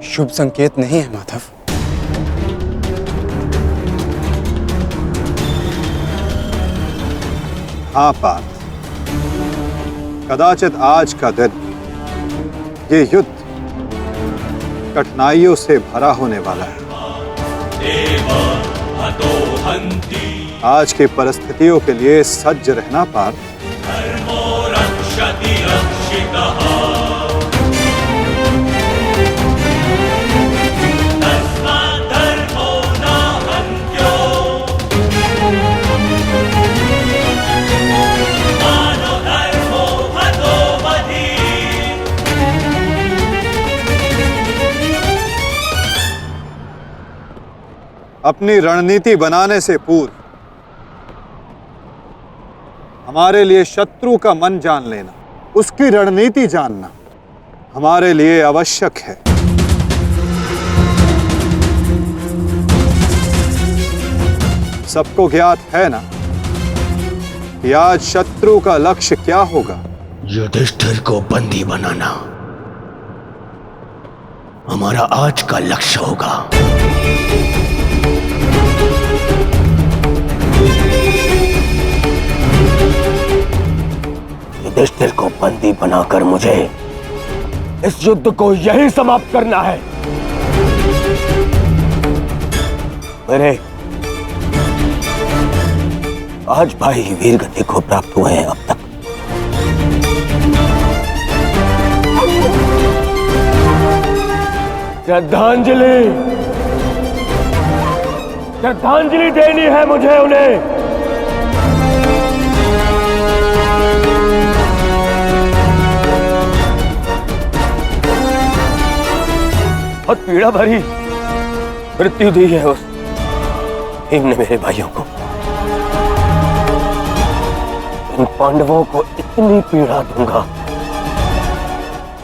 शुभ संकेत नहीं है माधव। हाँ पार्थ, कदाचित आज का दिन, ये युद्ध कठिनाइयों से भरा होने वाला है। आज की परिस्थितियों के लिए सज्ज रहना पार्थ। अपनी रणनीति बनाने से पूर्व हमारे लिए शत्रु का मन जान लेना, उसकी रणनीति जानना हमारे लिए आवश्यक है। सबको ज्ञात है ना कि आज शत्रु का लक्ष्य क्या होगा? युधिष्ठिर को बंदी बनाना हमारा आज का लक्ष्य होगा। युधिष्ठिर को बंदी बनाकर मुझे इस युद्ध को यही समाप्त करना है। मेरे आज भाई वीर गति को प्राप्त हुए हैं। अब तक श्रद्धांजलि देनी है मुझे उन्हें। बहुत पीड़ा भरी मृत्यु दी है उस भीम ने मेरे भाइयों को। इन पांडवों को इतनी पीड़ा दूंगा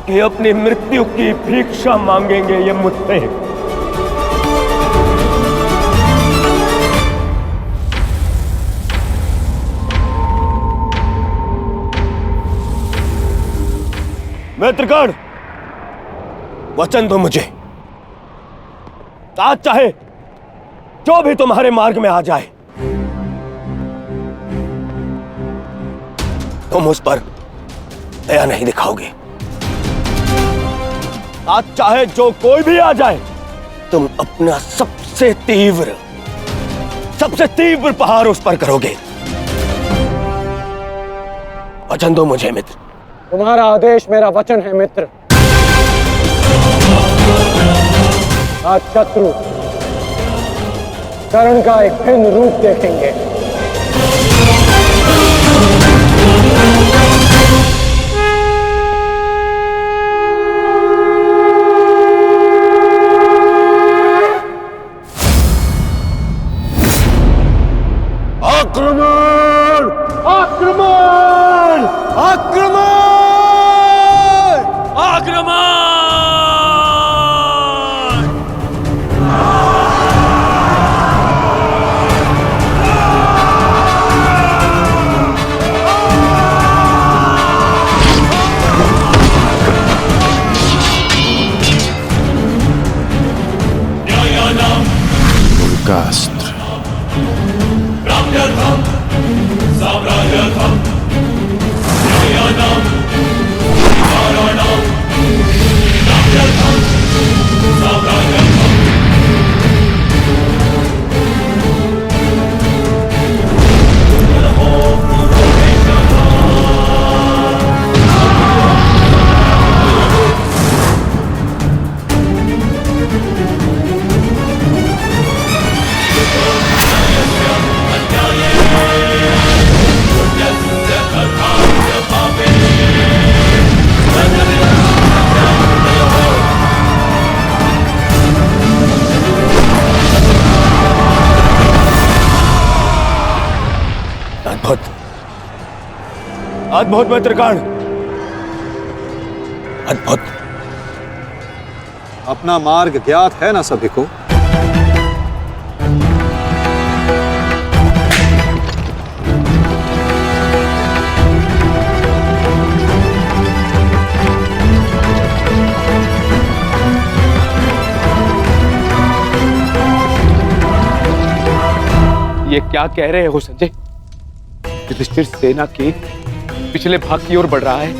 कि अपनी मृत्यु की भिक्षा मांगेंगे ये मुझसे। मित्रगण, वचन दो मुझे, आज चाहे जो भी तुम्हारे मार्ग में आ जाए तुम उस पर दया नहीं दिखाओगे। आज चाहे जो कोई भी आ जाए तुम अपना सबसे तीव्र प्रहार उस पर करोगे। वचन दो मुझे मित्र। तुम्हारा आदेश मेरा वचन है मित्र। आज शत्रु कर्ण का एक भिन्न रूप देखेंगे। आक्रमण! आक्रमण! आक्रमण! आक्रमण! अस्त्र अद्भुत मित्रगण, अद्भुत। अपना मार्ग ज्ञात है ना सभी को? ये क्या कह रहे हो संजय? युधिष्ठिर सेना के पिछले भाग की ओर बढ़ रहा है।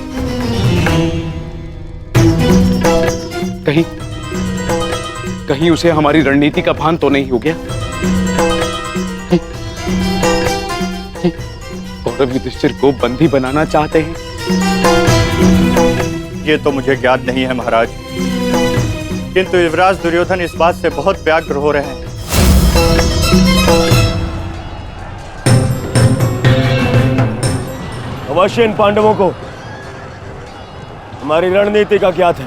कहीं उसे हमारी रणनीति का भान तो नहीं हो गया? कौरव युधिष्ठिर को बंदी बनाना चाहते हैं। ये तो मुझे ज्ञात नहीं है महाराज, किंतु युवराज दुर्योधन इस बात से बहुत व्यग्र हो रहे हैं। अवश्य इन पांडवों को हमारी रणनीति का ज्ञात है,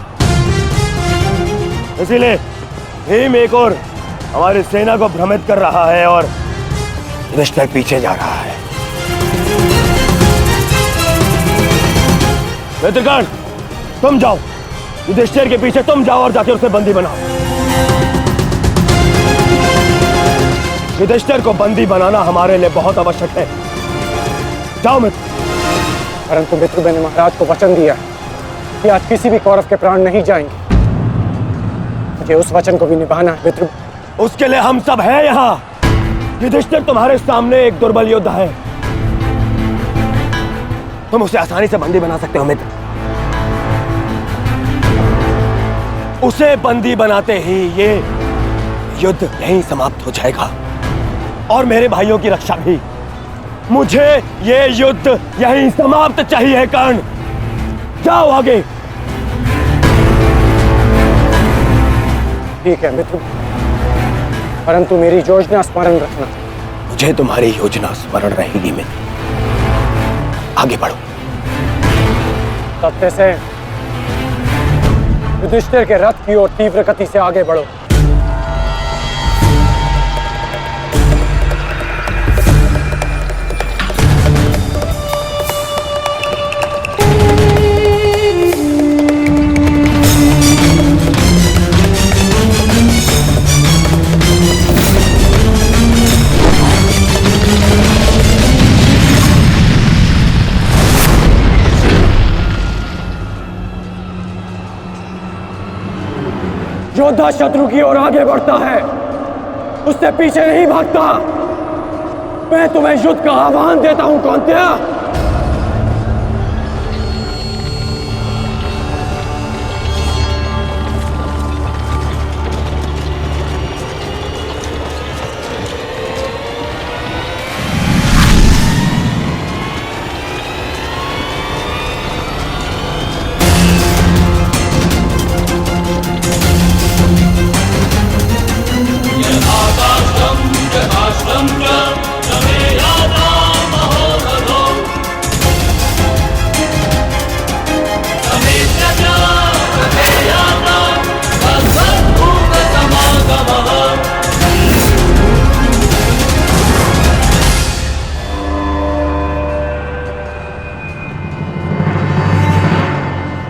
इसीलिए भीम एक और हमारी सेना को भ्रमित कर रहा है और युधिष्ठिर पीछे जा रहा है। मित्रगण, तुम जाओ, युधिष्ठिर के पीछे तुम जाओ और जाके उसे बंदी बनाओ। युधिष्ठिर को बंदी बनाना हमारे लिए बहुत आवश्यक है। जाओ मित्र। परंतु मित्र, मैंने महाराज को वचन दिया कि आज किसी भी कौरव के प्राण नहीं जाएंगे। मुझे उस वचन को भी निभाना है मित्र। उसके लिए हम सब हैं यहाँ। युधिष्ठिर तुम्हारे सामने एक दुर्बल योद्धा है, तुम उसे आसानी से बंदी बना सकते हो मित्र। उसे बंदी बनाते ही ये युद्ध यहीं समाप्त हो जाएगा और मेरे भाइयों की रक्षा भी। मुझे ये युद्ध यहीं समाप्त चाहिए। कर्ण, जाओ आगे। ठीक है मित्र, परंतु मेरी योजना स्मरण रखना। मुझे तुम्हारी योजना स्मरण रहेगी मित्र। आगे बढ़ो। तत्व से युधिष्ठिर के रथ की ओर तीव्र गति से आगे बढ़ो। योद्धा शत्रु की ओर आगे बढ़ता है, उससे पीछे नहीं भागता। मैं तुम्हें युद्ध का आह्वान देता हूं कौन्तेय।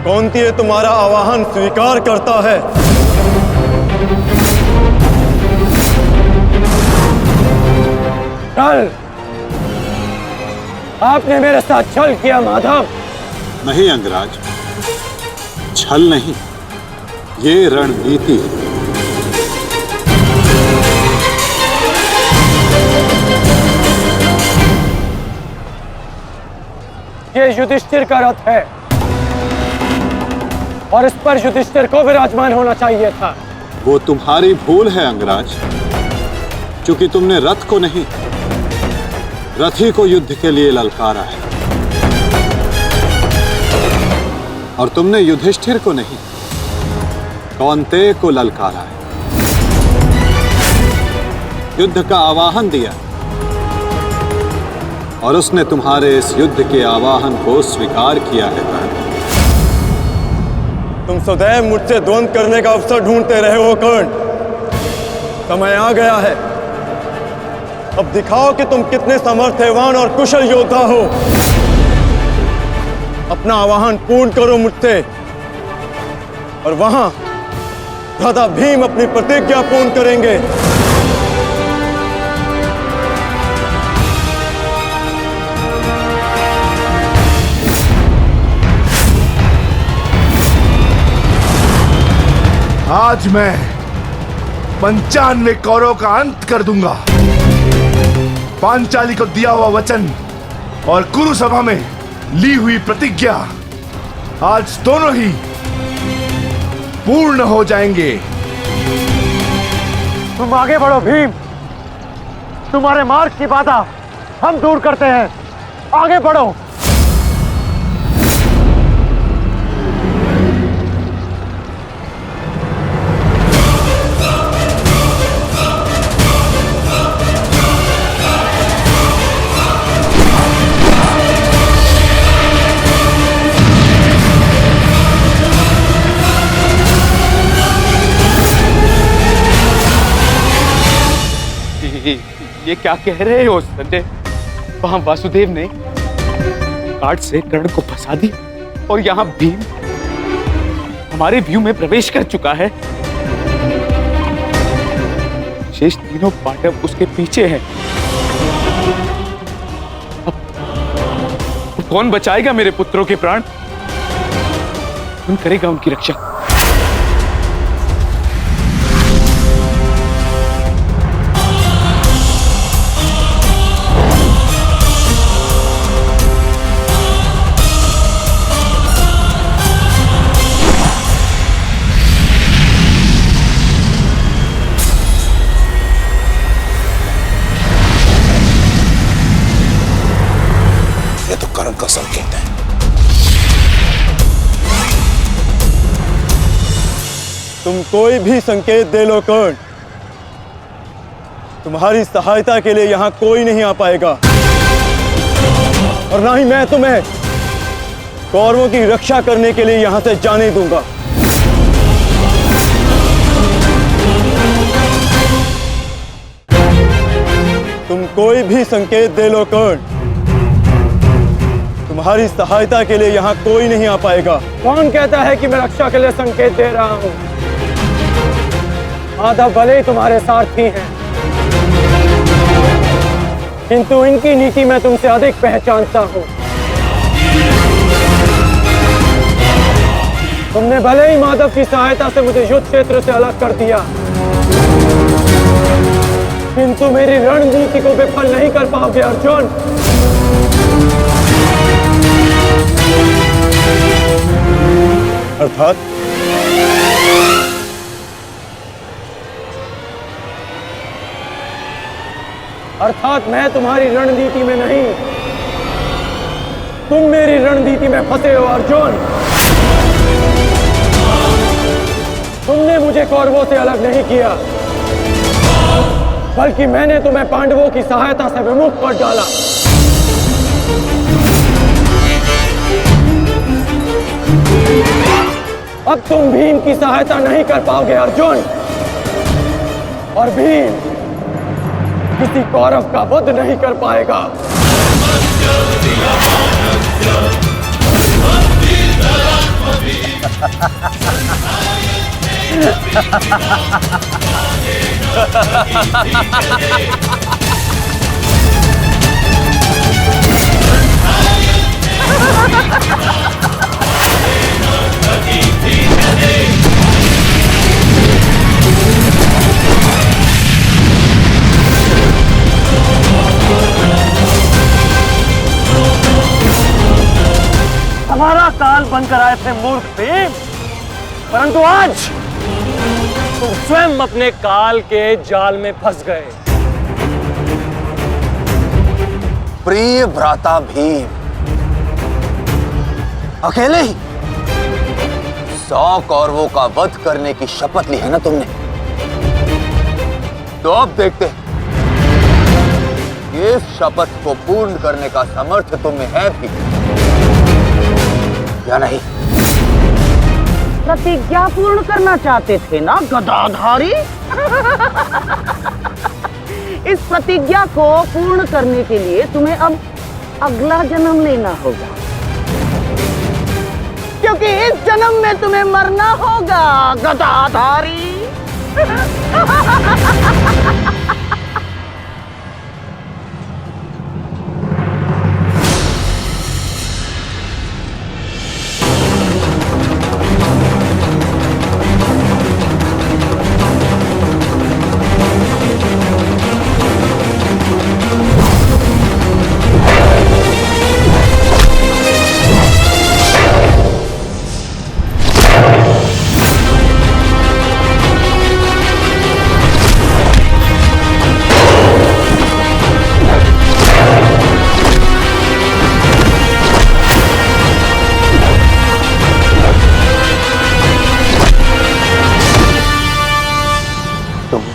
कौन्तेय तुम्हारा आवाहन स्वीकार करता है। कल आपने मेरे साथ छल किया माधव। नहीं अंगराज, छल नहीं, ये रणनीति है। ये युधिष्ठिर का रथ है और इस पर युधिष्ठिर को विराजमान होना चाहिए था। वो तुम्हारी भूल है अंगराज, क्योंकि तुमने रथ को नहीं, रथी को युद्ध के लिए ललकारा है। और तुमने युधिष्ठिर को नहीं, कौन्तेय को ललकारा है, युद्ध का आवाहन दिया और उसने तुम्हारे इस युद्ध के आवाहन को स्वीकार किया है। तुम सदैव मुझसे द्वंद्व करने का अवसर ढूंढते रहे हो कर्ण। समय आ गया है, अब दिखाओ कि तुम कितने समर्थवान और कुशल योद्धा हो। अपना आवाहन पूर्ण करो मुझसे और वहां भ्राता भीम अपनी प्रतिज्ञा पूर्ण करेंगे। आज मैं 95 कौरवों का अंत कर दूंगा। पांचाली को दिया हुआ वचन और कुरु सभा में ली हुई प्रतिज्ञा आज दोनों ही पूर्ण हो जाएंगे। तुम आगे बढ़ो भीम, तुम्हारे मार्ग की बाधा हम दूर करते हैं, आगे बढ़ो। ये क्या कह रहे हो संजय? वहां वासुदेव ने काट से कर्ण को फंसा दी और यहाँ भीम हमारे व्यू में प्रवेश कर चुका है। शेष तीनों पांडव उसके पीछे हैं। अब कौन बचाएगा मेरे पुत्रों के प्राण? कौन करेगा उनकी रक्षा? कर्ण का संकेत है। तुम कोई भी संकेत दे लो कर्ण, तुम्हारी सहायता के लिए यहां कोई नहीं आ पाएगा और ना ही मैं तुम्हें कौरवों की रक्षा करने के लिए यहां से जाने दूंगा। तुम कोई भी संकेत दे लो कर्ण, तुम्हारी सहायता के लिए यहां कोई नहीं आ पाएगा। कौन कहता है कि मैं रक्षा के लिए संकेत दे रहा हूं? माधव भले ही तुम्हारे सारथी हैं, किंतु इनकी नीति मैं तुमसे अधिक पहचानता हूं। तुमने भले ही माधव की सहायता से मुझे युद्ध क्षेत्र से अलग कर दिया, किंतु मेरी रणनीति को विफल नहीं कर पाओगे अर्जुन। अर्थात मैं तुम्हारी रणनीति में नहीं, तुम मेरी रणनीति में फंसे हो अर्जुन। तुमने मुझे कौरवों से अलग नहीं किया, बल्कि मैंने तुम्हें पांडवों की सहायता से विमुख कर डाला। अब तुम भीम की सहायता नहीं कर पाओगे अर्जुन, और भीम किसी कौरव का वध नहीं कर पाएगा। हमारा काल बनकर आए थे मूर्ख भीम, परंतु आज तुम स्वयं अपने काल के जाल में फंस गए। प्रिय भ्राता भीम, अकेले ही 100 कौरवों का वध करने की शपथ ली है ना तुमने? तो अब देखते हैं इस शपथ को पूर्ण करने का सामर्थ्य तुम्हें है भी या नहीं। प्रतिज्ञा पूर्ण करना चाहते थे ना गदाधारी? इस प्रतिज्ञा को पूर्ण करने के लिए तुम्हें अब अगला जन्म लेना होगा, क्योंकि इस जन्म में तुम्हें मरना होगा गदाधारी।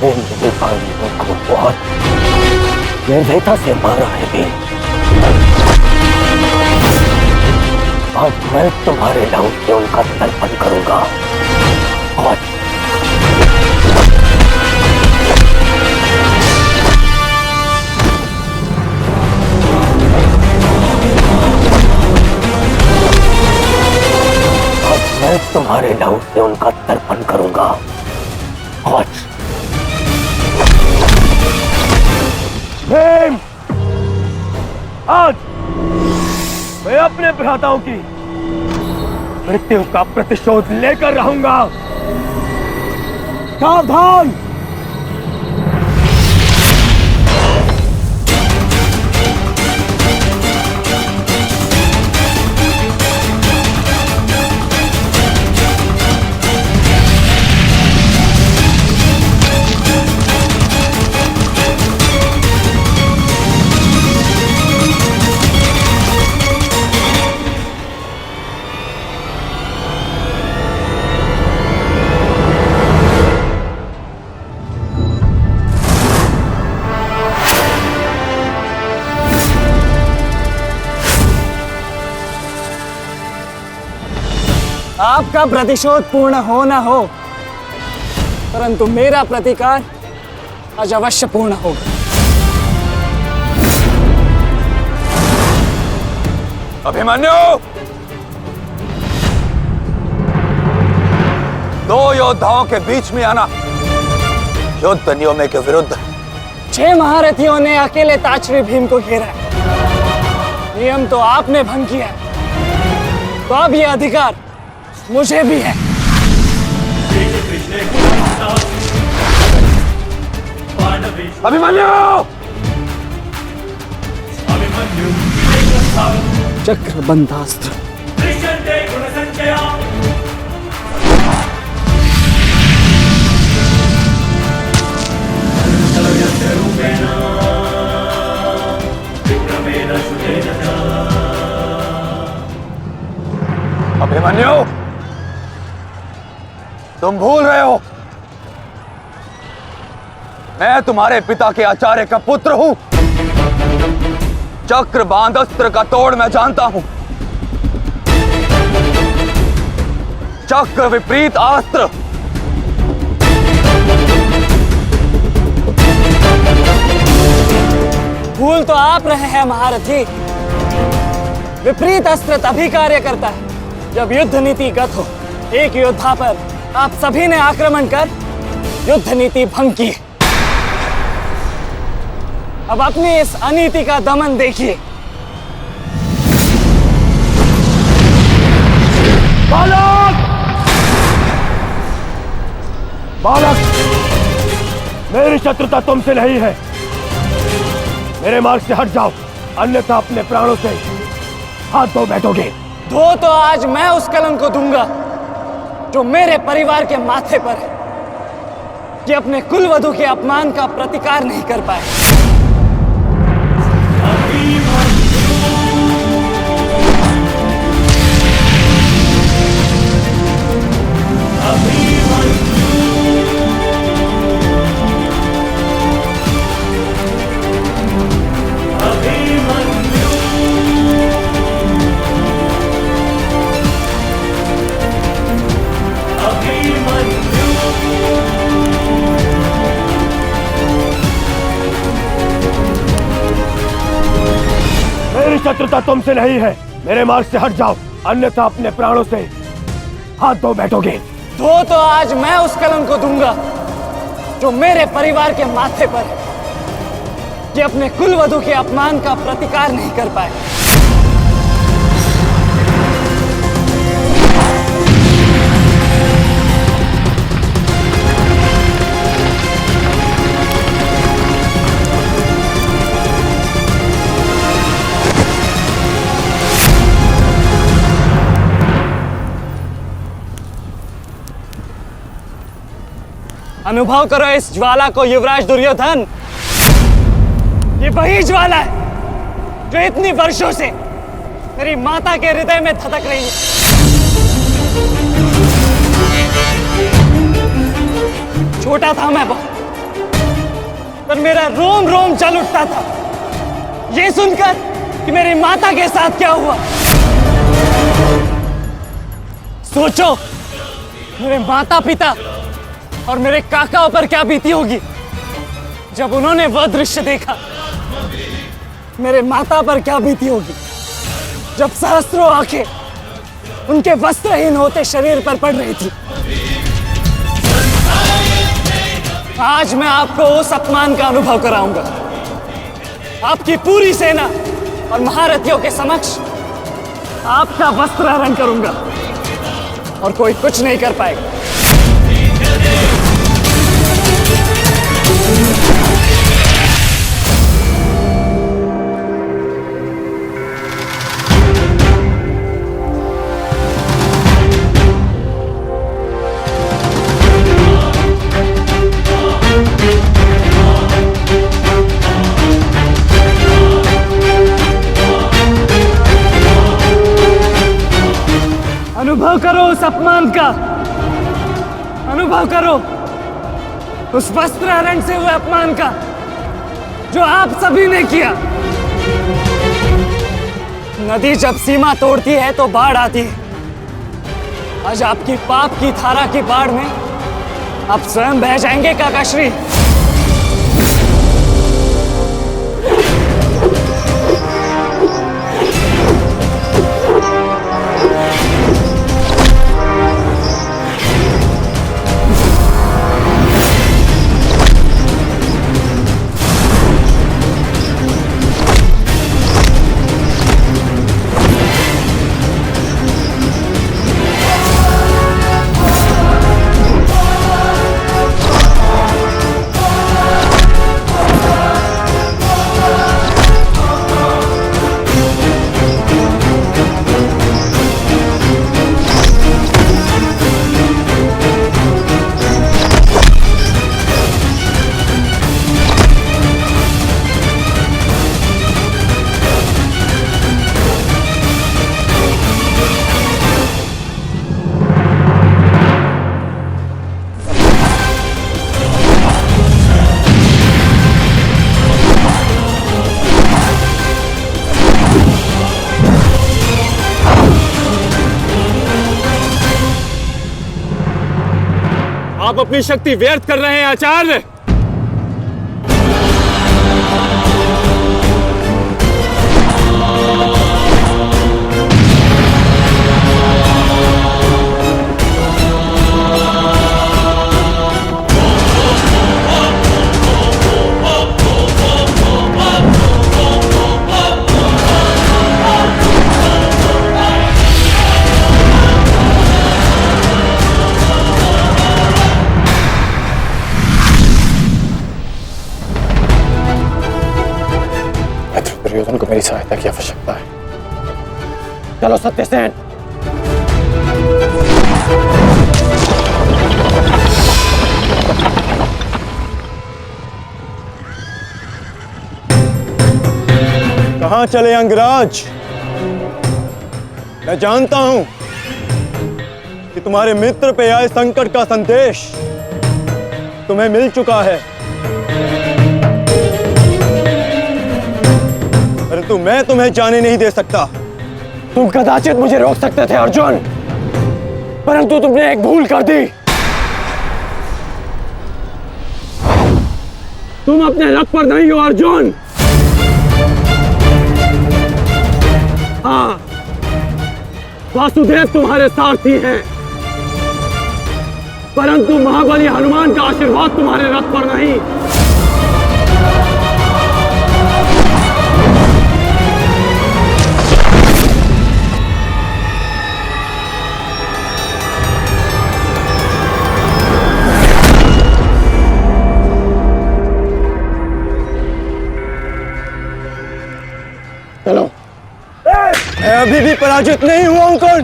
तुमने मेरे भाइयों को बहुत निर्दयता से मारा है भीम। अब मैं तुम्हारे लहू से उनका तर्पण करूंगा। और मैं तुम्हारे लहू से उनका तर्पण करूंगा। और भीम, आज मैं अपने भ्राताओं की मृत्यु का प्रतिशोध लेकर रहूंगा। सावधान! आपका प्रतिशोध पूर्ण हो न हो, परंतु मेरा प्रतिकार आज अवश्य पूर्ण होगा। अभिमन्यु, दो योद्धाओं के बीच में आना युद्ध नियमों के विरुद्ध। 6 महारथियों ने अकेले ताचरी भीम को घेरा है। नियम तो आपने भंग किया है, तो अब यह अधिकार मुझे भी है। अभिमन्यु! चक्रबंधास्त्र। अभिमन्यु, तुम भूल रहे हो, मैं तुम्हारे पिता के आचार्य का पुत्र हूं। चक्रबांध अस्त्र का तोड़ मैं जानता हूं। चक्र विपरीत अस्त्र भूल तो आप रहे हैं महारथी। विपरीत अस्त्र तभी कार्य करता है जब युद्ध नीति गत हो। एक योद्धा पर आप सभी ने आक्रमण कर युद्ध नीति भंग की। अब अपनी इस अनीति का दमन देखिए। बालक! बालक! मेरी शत्रुता तुमसे नहीं है। मेरे मार्ग से हट जाओ, अन्यथा अपने प्राणों से हाथ धो बैठोगे। धो तो आज मैं उस कलंक को दूंगा जो मेरे परिवार के माथे पर है, कि अपने कुलवधु के अपमान का प्रतिकार नहीं कर पाए। मेरी शत्रुता तुमसे नहीं है। मेरे मार्ग से हट जाओ, अन्यथा अपने प्राणों से हाथ धो बैठोगे। धो तो आज मैं उस कलंक को दूंगा जो मेरे परिवार के माथे पर है, कि अपने कुलवधु के अपमान का प्रतिकार नहीं कर पाए। अनुभव करो इस ज्वाला को युवराज दुर्योधन। ये वही ज्वाला है जो इतनी वर्षों से मेरी माता के हृदय में धधक रही है। छोटा था मैं बहुत, और मेरा रोम रोम जल उठता था ये सुनकर कि मेरी माता के साथ क्या हुआ। सोचो मेरे माता पिता और मेरे काकाओं पर क्या बीती होगी जब उन्होंने वह दृश्य देखा। मेरे माता पर क्या बीती होगी जब सहस्त्रों आंखें उनके वस्त्रहीन होते शरीर पर पड़ रही थी। आज मैं आपको उस अपमान का अनुभव कराऊंगा। आपकी पूरी सेना और महारथियों के समक्ष आपका वस्त्र हरण करूंगा और कोई कुछ नहीं कर पाएगा। अनुभव करो उस अपमान का, अनुभव करो उस वस्त्र हरण से हुए अपमान का जो आप सभी ने किया। नदी जब सीमा तोड़ती है तो बाढ़ आती है। आज आपकी पाप की धारा की बाढ़ में आप स्वयं बह जाएंगे काकाश्री। आप अपनी शक्ति व्यर्थ कर रहे हैं आचार्य। दुर्योधन को मेरी सहायता की आवश्यकता है। चलो सत्यसेन। कहां चले अंगराज? मैं जानता हूं कि तुम्हारे मित्र पे आए संकट का संदेश तुम्हें मिल चुका है, परंतु मैं तुम्हें जाने नहीं दे सकता। तुम कदाचित मुझे रोक सकते थे अर्जुन, परंतु तुमने एक भूल कर दी। तुम अपने रथ पर नहीं हो अर्जुन। हाँ, वासुदेव तुम्हारे सारथी हैं, परंतु महाबली हनुमान का आशीर्वाद तुम्हारे रथ पर नहीं। चलो। मैं अभी भी पराजित नहीं हुआ हूं कर्ण।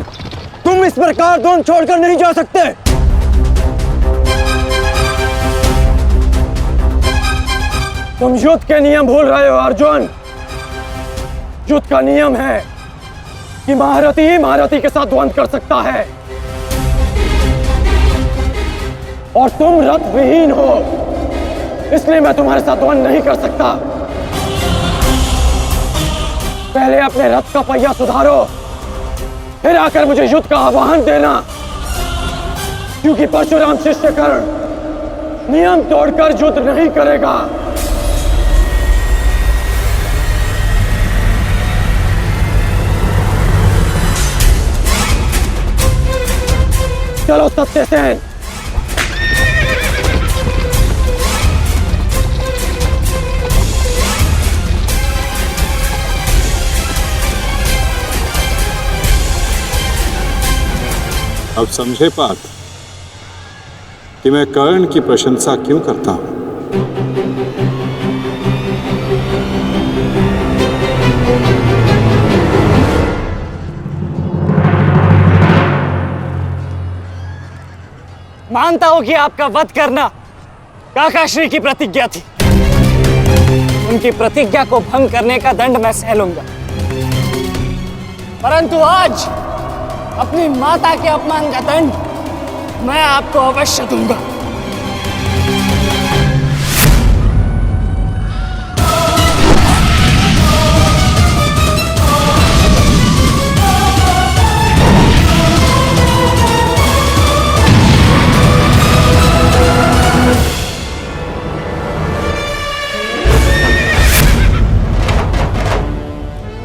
तुम इस प्रकार द्रोण छोड़कर नहीं जा सकते। तुम युद्ध के नियम भूल रहे हो अर्जुन। युद्ध का नियम है कि महारथी ही महारथी के साथ द्वंद्व कर सकता है, और तुम रथ विहीन हो, इसलिए मैं तुम्हारे साथ द्वंद्व नहीं कर सकता। पहले अपने रथ का पहिया सुधारो, फिर आकर मुझे युद्ध का आह्वान देना, क्योंकि परशुराम शिष्य कर्ण नियम तोड़कर युद्ध नहीं करेगा। चलो सत्यसेन। अब समझे पार्थ कि मैं कर्ण की प्रशंसा क्यों करता हूं। मानता हूं कि आपका वध करना काकाश्री की प्रतिज्ञा थी। उनकी प्रतिज्ञा को भंग करने का दंड मैं सह लूंगा, परंतु आज अपनी माता के अपमान का दंड मैं आपको अवश्य दूंगा।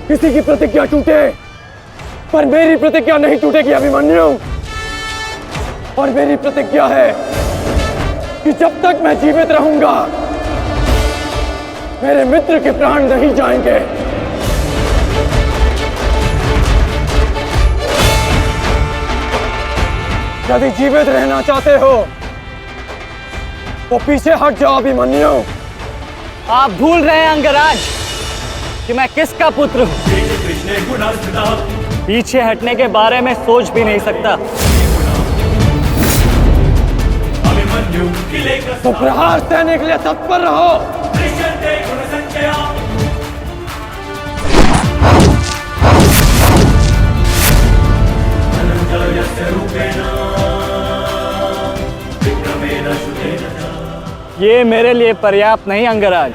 किसी की प्रतिज्ञा टूटे, पर मेरी प्रतिज्ञा नहीं टूटेगी अभिमन्यु। और मेरी प्रतिज्ञा है कि जब तक मैं जीवित रहूंगा मेरे मित्र के प्राण नहीं जाएंगे। यदि जीवित रहना चाहते हो तो पीछे हट जाओ अभिमन्यु। आप भूल रहे हैं अंगराज कि मैं किसका पुत्र हूं। पीछे हटने के बारे में सोच भी नहीं सकता। तो प्रहार सहने के लिए तत्पर रहो। ये मेरे लिए पर्याप्त नहीं अंगराज।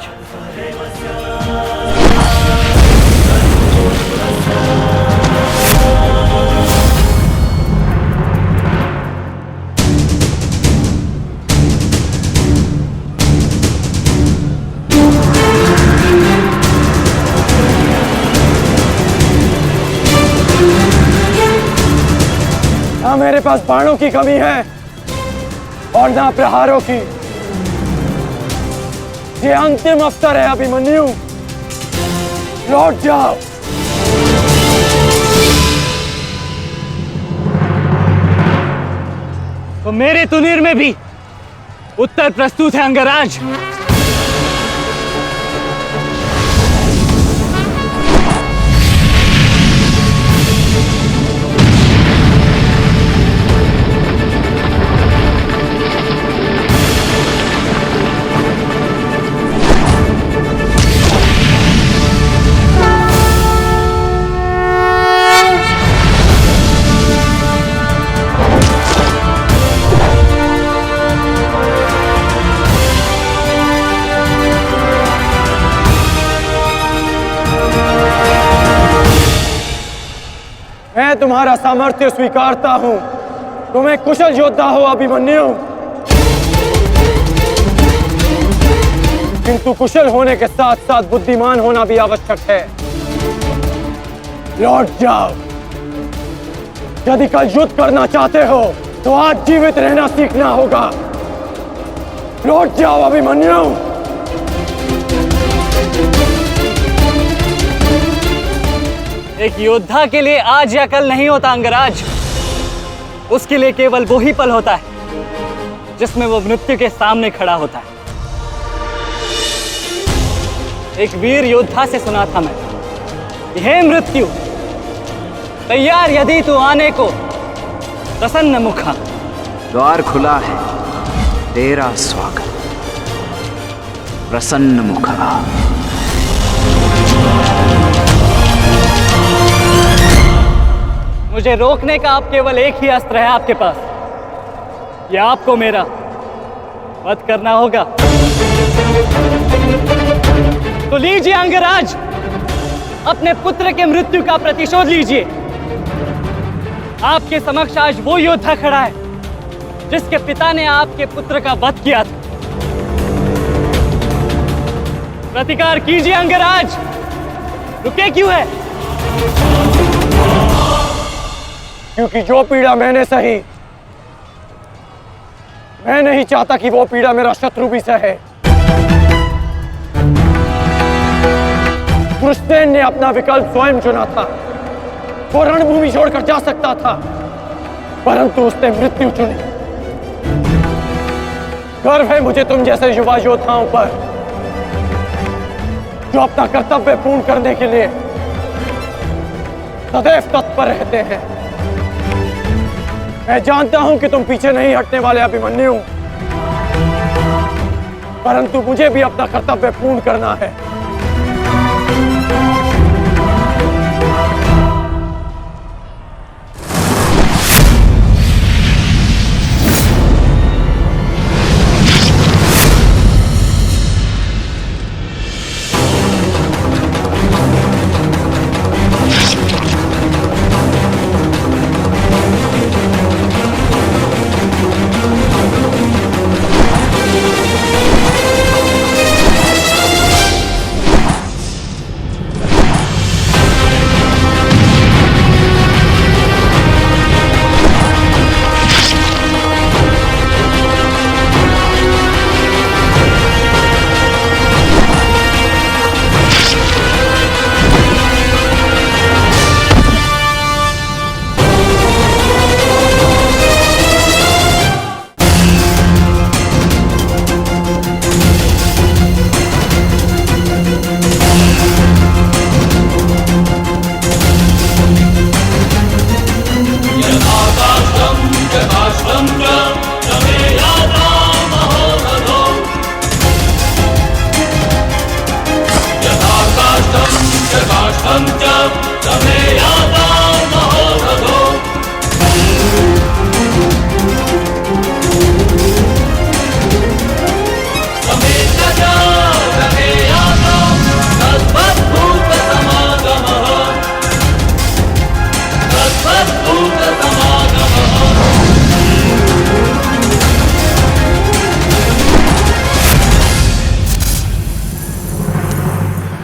ना मेरे पास बाणों की कमी है और ना प्रहारों की। ये अंतिम अवसर है अभिमन्यु, लौट जाओ। तो मेरे तुनीर में भी उत्तर प्रस्तुत है अंगराज। मैं तुम्हारा सामर्थ्य स्वीकारता हूं। तुम एक कुशल योद्धा हो अभिमन्यु, किंतु कुशल होने के साथ साथ बुद्धिमान होना भी आवश्यक है। लौट जाओ। यदि कल युद्ध करना चाहते हो तो आज जीवित रहना सीखना होगा। लौट जाओ अभिमन्यु। एक योद्धा के लिए आज या कल नहीं होता अंगराज। उसके लिए केवल वो ही पल होता है जिसमें वो मृत्यु के सामने खड़ा होता है। एक वीर योद्धा से सुना था मैं, हे मृत्यु, तैयार यदि तू आने को, प्रसन्न मुखा। द्वार खुला है, तेरा स्वागत, प्रसन्न मुखा। मुझे रोकने का अब केवल एक ही अस्त्र है आपके पास। यह आपको मेरा वध करना होगा। तो लीजिए अंगराज, अपने पुत्र के मृत्यु का प्रतिशोध लीजिए। आपके समक्ष आज वो योद्धा खड़ा है जिसके पिता ने आपके पुत्र का वध किया था। प्रतिकार कीजिए अंगराज, रुके क्यों है? क्योंकि जो पीड़ा मैंने सही, मैं नहीं चाहता कि वो पीड़ा मेरा शत्रु भी सहे। कृष्ण ने अपना विकल्प स्वयं चुना था। वो रणभूमि छोड़कर जा सकता था, परंतु उसने मृत्यु चुनी। गर्व है मुझे तुम जैसे युवा योद्धाओं पर, जो अपना कर्तव्य पूर्ण करने के लिए सदैव तत्पर रहते हैं। मैं जानता हूं कि तुम पीछे नहीं हटने वाले अभिमन्यु, परंतु मुझे भी अपना कर्तव्य पूर्ण करना है।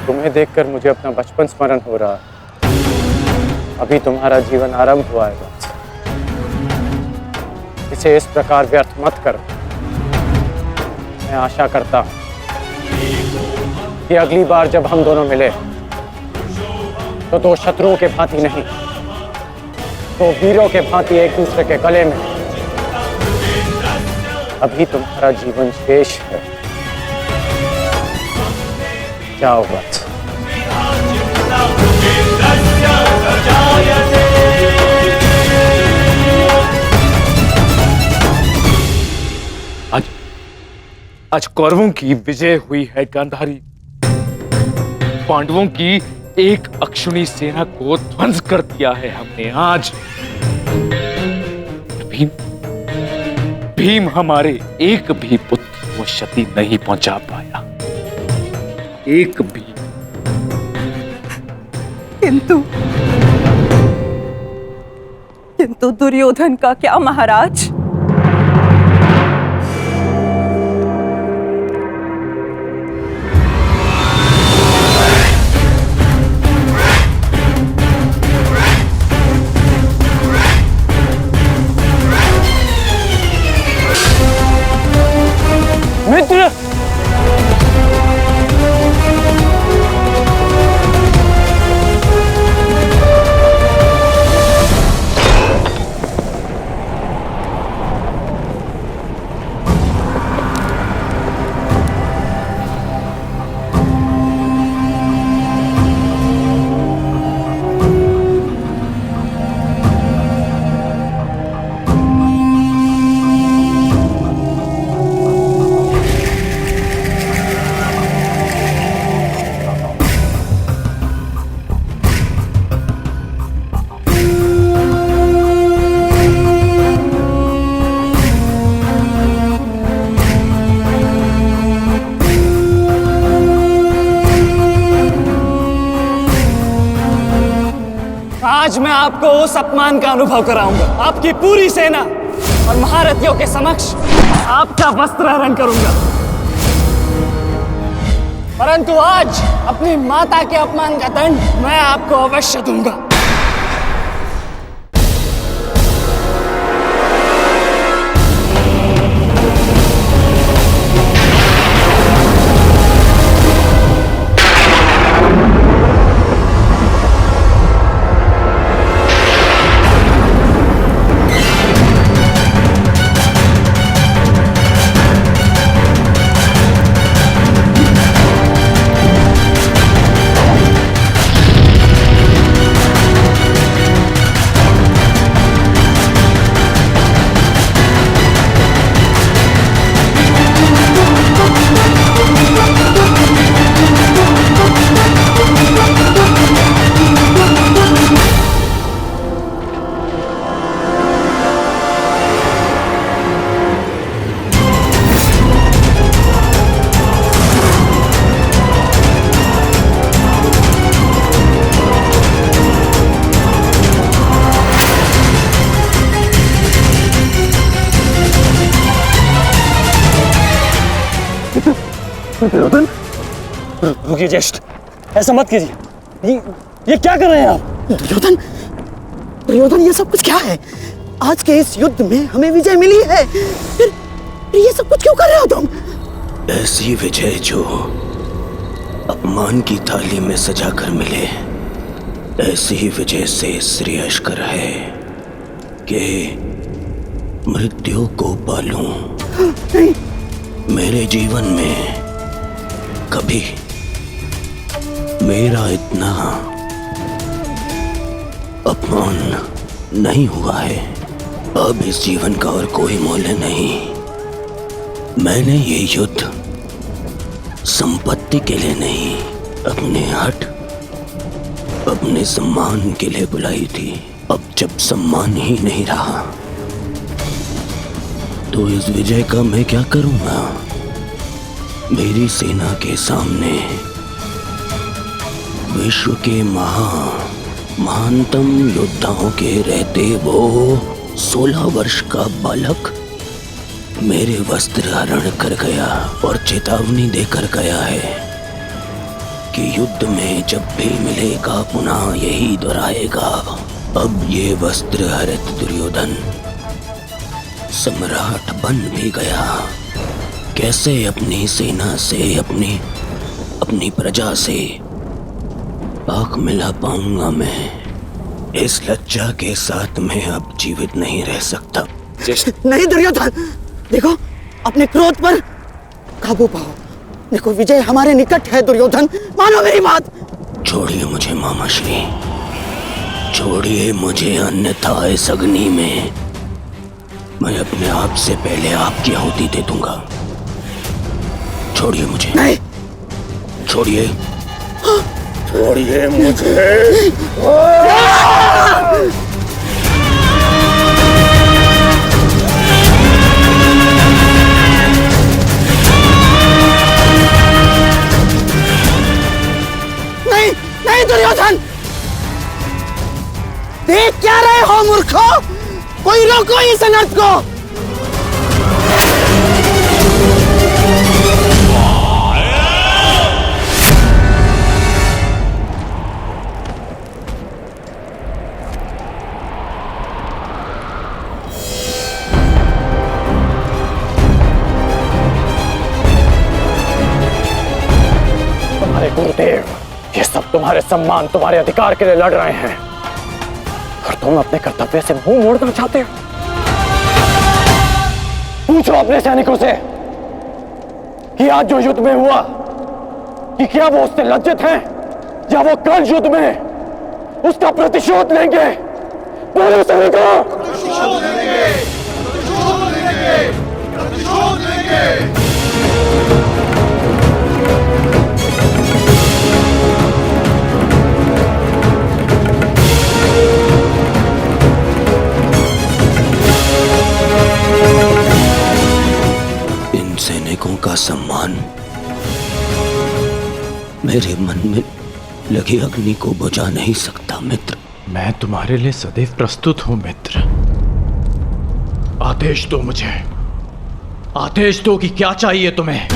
तुम्हें देखकर मुझे अपना बचपन स्मरण हो रहा है। अभी तुम्हारा जीवन आरंभ हुआ है, इसे इस प्रकार व्यर्थ मत करो। मैं आशा करता हूं कि अगली बार जब हम दोनों मिले तो दो शत्रुओं के भांति नहीं, तो वीरों के भांति एक दूसरे के गले में। अभी तुम्हारा जीवन शेष है, जाओ बस। आज कौरवों की विजय हुई है गांधारी। पांडवों की एक अक्षुणी सेना को ध्वंस कर दिया है हमने आज। भीम हमारे एक भी पुत्र को क्षति नहीं पहुंचा पाया, एक भी। किंतु दुर्योधन का क्या महाराज? मित्र, आज मैं आपको उस अपमान का अनुभव कराऊंगा। आपकी पूरी सेना और महारथियों के समक्ष आपका वस्त्रहरण करूंगा। परंतु आज अपनी माता के अपमान का दंड मैं आपको अवश्य दूंगा। दुर्योधन, रुकिए ज्येष्ठ, ऐसा मत कीजिए। ये क्या कर रहे हैं आप? दुर्योधन, दुर्योधन, ये सब कुछ क्या है? आज के इस युद्ध में हमें विजय मिली है, फिर ये सब कुछ क्यों कर रहे हो तुम? ऐसी विजय जो अपमान की थाली में सजा कर मिले, ऐसी ही विजय से श्रेयस्कर है कि मृत्यु को पालूं। नहीं। मेरे जीवन में कभी मेरा इतना अपमान नहीं हुआ है। अब इस जीवन का और कोई मूल्य नहीं। मैंने ये युद्ध संपत्ति के लिए नहीं, अपने हट, अपने सम्मान के लिए बुलाई थी। अब जब सम्मान ही नहीं रहा तो इस विजय का मैं क्या करूंगा? मेरी सेना के सामने विश्व के महानतम योद्धाओं के रहते वो 16 वर्ष का बालक मेरे वस्त्र हरण कर गया और चेतावनी देकर गया है कि युद्ध में जब भी मिलेगा पुनः यही दोहराएगा। अब ये वस्त्र हरित दुर्योधन सम्राट बन भी गया। कैसे अपनी सेना से, अपनी प्रजा से आंख मिला पाऊंगा मैं? इस लज्जा के साथ मैं अब जीवित नहीं रह सकता। नहीं दुर्योधन, देखो अपने क्रोध पर काबू पाओ। देखो विजय हमारे निकट है दुर्योधन, मानो मेरी बात। छोड़िए मुझे मामाश्री, छोड़िए मुझे, अन्यथा इस अग्नि में मैं अपने आप से पहले आपकी आहुति दे दूंगा। छोड़िए मुझे। नहीं। छोड़िए, छोड़िए मुझे। नहीं, नहीं दुर्योधन, देख क्या रहे हो मूर्खों? कोई रोको इस अनर्थ को। तुम्हारे गुरुदेव ये सब तुम्हारे सम्मान, तुम्हारे अधिकार के लिए लड़ रहे हैं और तुम अपने कर्तव्य से मुंह मोड़ना चाहते हो। पूछो अपने सैनिकों से कि आज जो युद्ध में हुआ कि क्या वो उससे लज्जित हैं या वो कल युद्ध में उसका प्रतिशोध लेंगे? बोलो सैनिकों। प्रतिशोध लेंगे, प्रतिशोध लेंगे, प्रतिशोध लेंगे। सैनिकों का सम्मान मेरे मन में लगी अग्नि को बुझा नहीं सकता मित्र। मैं तुम्हारे लिए सदैव प्रस्तुत हूं मित्र। आदेश दो मुझे, आदेश दो कि क्या चाहिए तुम्हें।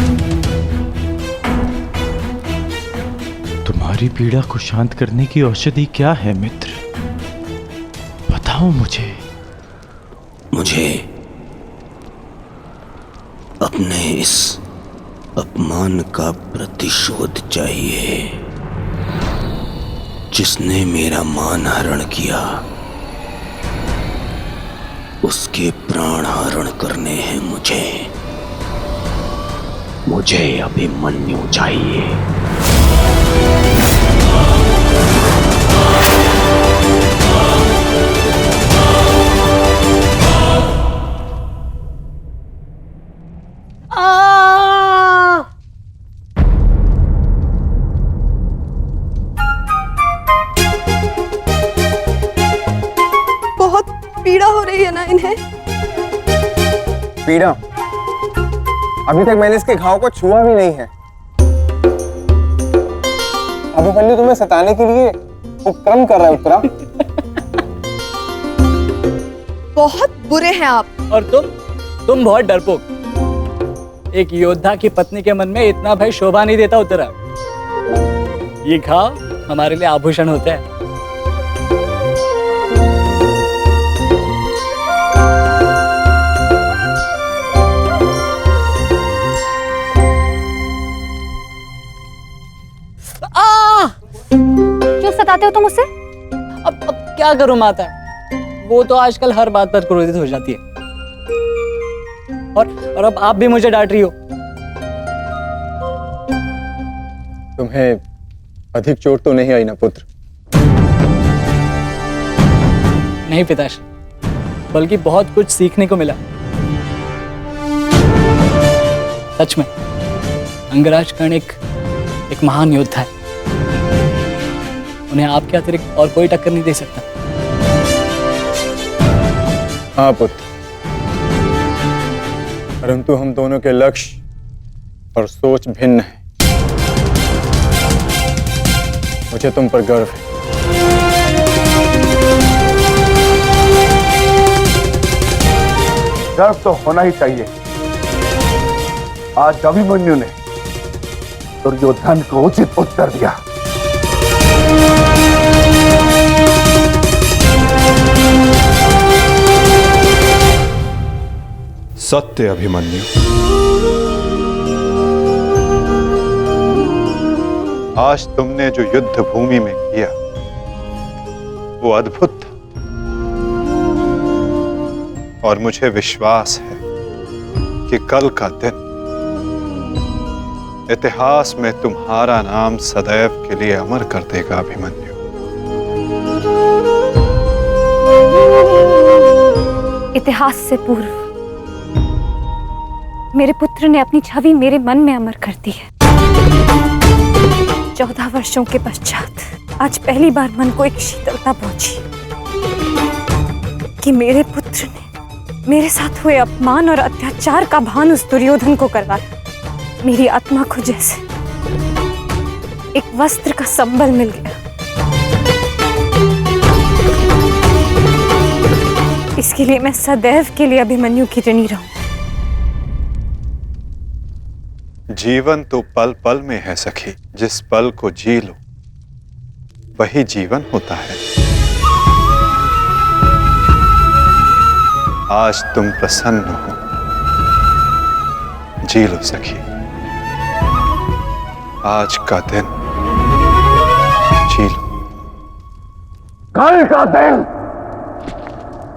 तुम्हारी पीड़ा को शांत करने की औषधि क्या है मित्र, बताओ मुझे। मुझे अपने इस अपमान का प्रतिशोध चाहिए। जिसने मेरा मान हरण किया उसके प्राण हरण करने हैं मुझे अभिमन्यु चाहिए। बहुत पीड़ा हो रही है ना इन्हें। पीड़ा? अभी तक मैंने इसके घाव को छुआ भी नहीं है। अभिमन्यु तुम्हें सताने के लिए उपक्रम कर रहा है उत्तरा। बहुत बुरे हैं आप। और तुम बहुत डरपोक। एक योद्धा की पत्नी के मन में इतना भय शोभा नहीं देता उत्तरा। ये घाव हमारे लिए आभूषण होते हैं। क्यों सताते हो तुम उसे? अब क्या करूं माता, वो तो आजकल हर बात पर क्रोधित हो जाती है। और अब आप भी मुझे डांट रही हो। तुम्हें अधिक चोट तो नहीं आई ना पुत्र? नहीं पिताश्री, बल्कि बहुत कुछ सीखने को मिला। सच में अंगराज कर्ण एक महान योद्धा है। उन्हें आपके अतिरिक्त और कोई टक्कर नहीं दे सकता। हाँ पुत्र, परंतु हम दोनों के लक्ष्य और सोच भिन्न हैं। मुझे तुम पर गर्व है। गर्व तो होना ही चाहिए। आज अभिमन्यु ने दुर्योधन को उचित उत्तर दिया। सत्य अभिमन्यु, आज तुमने जो युद्ध भूमि में किया वो अद्भुत था, और मुझे विश्वास है कि कल का दिन इतिहास में तुम्हारा नाम सदैव के लिए अमर कर देगा अभिमन्यु। इतिहास से पूर्व मेरे पुत्र ने अपनी छवि मेरे मन में अमर कर दी है। 14 वर्षों के पश्चात आज पहली बार मन को एक शीतलता पहुंची कि मेरे पुत्र ने मेरे साथ हुए अपमान और अत्याचार का भान उस दुर्योधन को करवाया। मेरी आत्मा को जैसे एक वस्त्र का संबल मिल गया। इसके लिए मैं सदैव के लिए अभिमन्यु की ऋणी रहूं। जीवन तो पल पल में है सखी, जिस पल को जी लो वही जीवन होता है। आज तुम प्रसन्न हो, जी लो सखी, आज का दिन जी लो। कल का दिन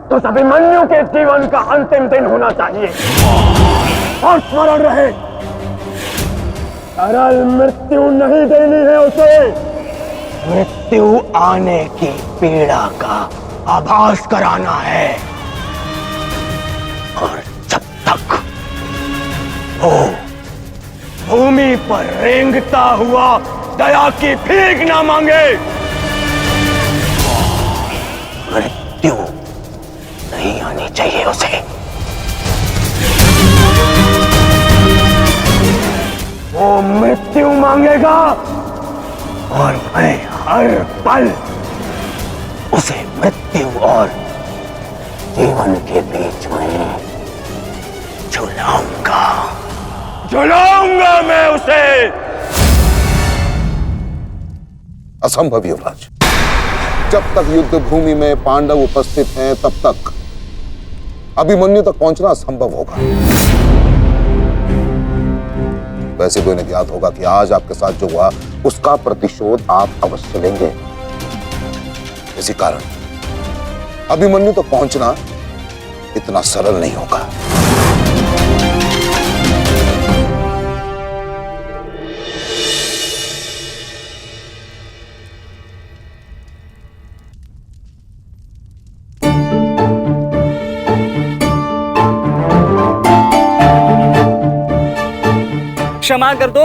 तो अभिमन्यु के जीवन का अंतिम दिन होना चाहिए। और स्मरण रहे, सरल मृत्यु नहीं देनी है उसे। मृत्यु आने की पीड़ा का आभास कराना है। और जब तक वो भूमि पर रेंगता हुआ दया की भीख ना मांगे, मृत्यु नहीं आनी चाहिए उसे। वो मृत्यु मांगेगा और मैं हर पल उसे मृत्यु और जीवन के बीच में झुलाऊंगा। झुलाऊंगा मैं उसे। असंभव युवराज, जब तक युद्ध भूमि में पांडव उपस्थित हैं तब तक अभिमन्यु तक पहुंचना असंभव होगा। वैसे तो इन्हें ज्ञात होगा कि आज आपके साथ जो हुआ उसका प्रतिशोध आप अवश्य लेंगे। इसी कारण अभिमन्यु तक पहुंचना इतना सरल नहीं होगा।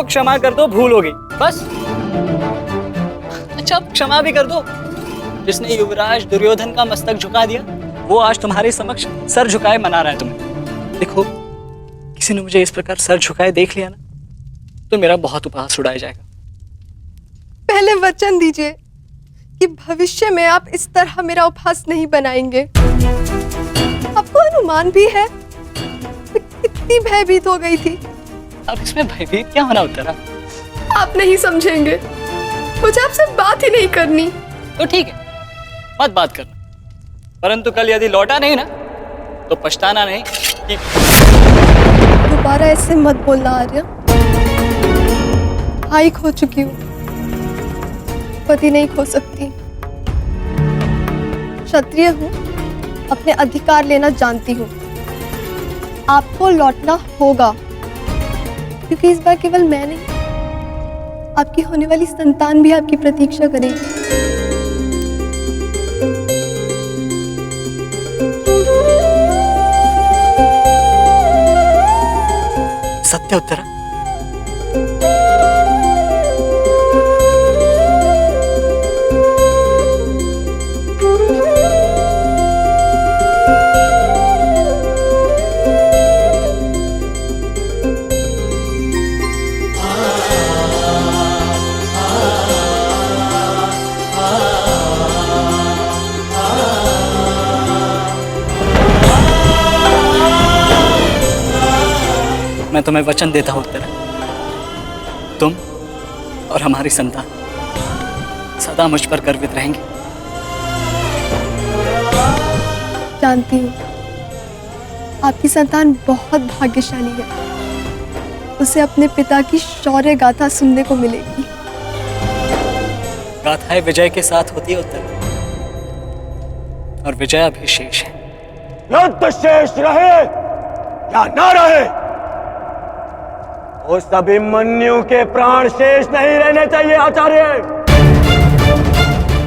क्षमा कर दो, भूल हो गई बस। अच्छा अब क्षमा भी कर दो। जिसने युवराज दुर्योधन का मस्तक झुका दिया वो आज तुम्हारे समक्ष सर झुकाए मना रहा है तुम्हें। देखो, किसी ने मुझे इस प्रकार सर झुकाए देख लिया ना तो मेरा बहुत उपहास उड़ाया जाएगा। पहले वचन दीजिए कि भविष्य में आप इस तरह मेरा उपहास नहीं बनाएंगे। आपको अनुमान भी है मैं कितनी भयभीत हो गई थी। अब इसमें भयभीत क्या होना उत्तरा? आप नहीं समझेंगे, मुझे आपसे बात ही नहीं करनी। तो ठीक है, मत बात करना, परंतु कल यदि लौटा नहीं ना तो पछताना नहीं कि दोबारा ऐसे मत बोलना आर्य। भाई खो चुकी हूँ, पति नहीं खो सकती। क्षत्रिय हूँ, अपने अधिकार लेना जानती हूँ। आपको लौटना होगा क्योंकि इस बार केवल मैं नहीं, आपकी होने वाली संतान भी आपकी प्रतीक्षा करेगी। सत्य उत्तरा? मैं तुम्हें वचन देता हूं उत्तरा, तुम और हमारी संतान सदा मुझ पर गर्वित रहेंगे। जानती हूँ आपकी संतान बहुत भाग्यशाली है। उसे अपने पिता की शौर्य गाथा सुनने को मिलेगी। गाथाएं विजय के साथ होती है उत्तरा, और विजय अभी शेष है। युद्ध शेष रहे या न रहे, उस अभिमन्यु के प्राण शेष नहीं रहने चाहिए आचार्य।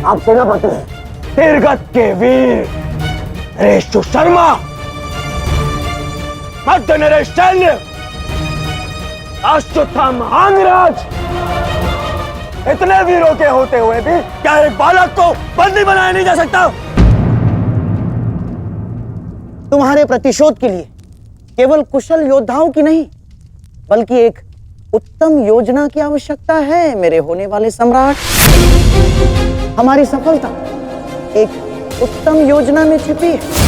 आप सेनापति तीरगत के वीर नरेश शर्मा, मध्य नरेश शैल्य, अश्वत्थामा अंगराज, इतने वीरों के होते हुए भी क्या एक बालक को बंदी बनाया नहीं जा सकता? तुम्हारे प्रतिशोध के लिए केवल कुशल योद्धाओं की नहीं बल्कि एक उत्तम योजना की आवश्यकता है मेरे होने वाले सम्राट। हमारी सफलता एक उत्तम योजना में छिपी है।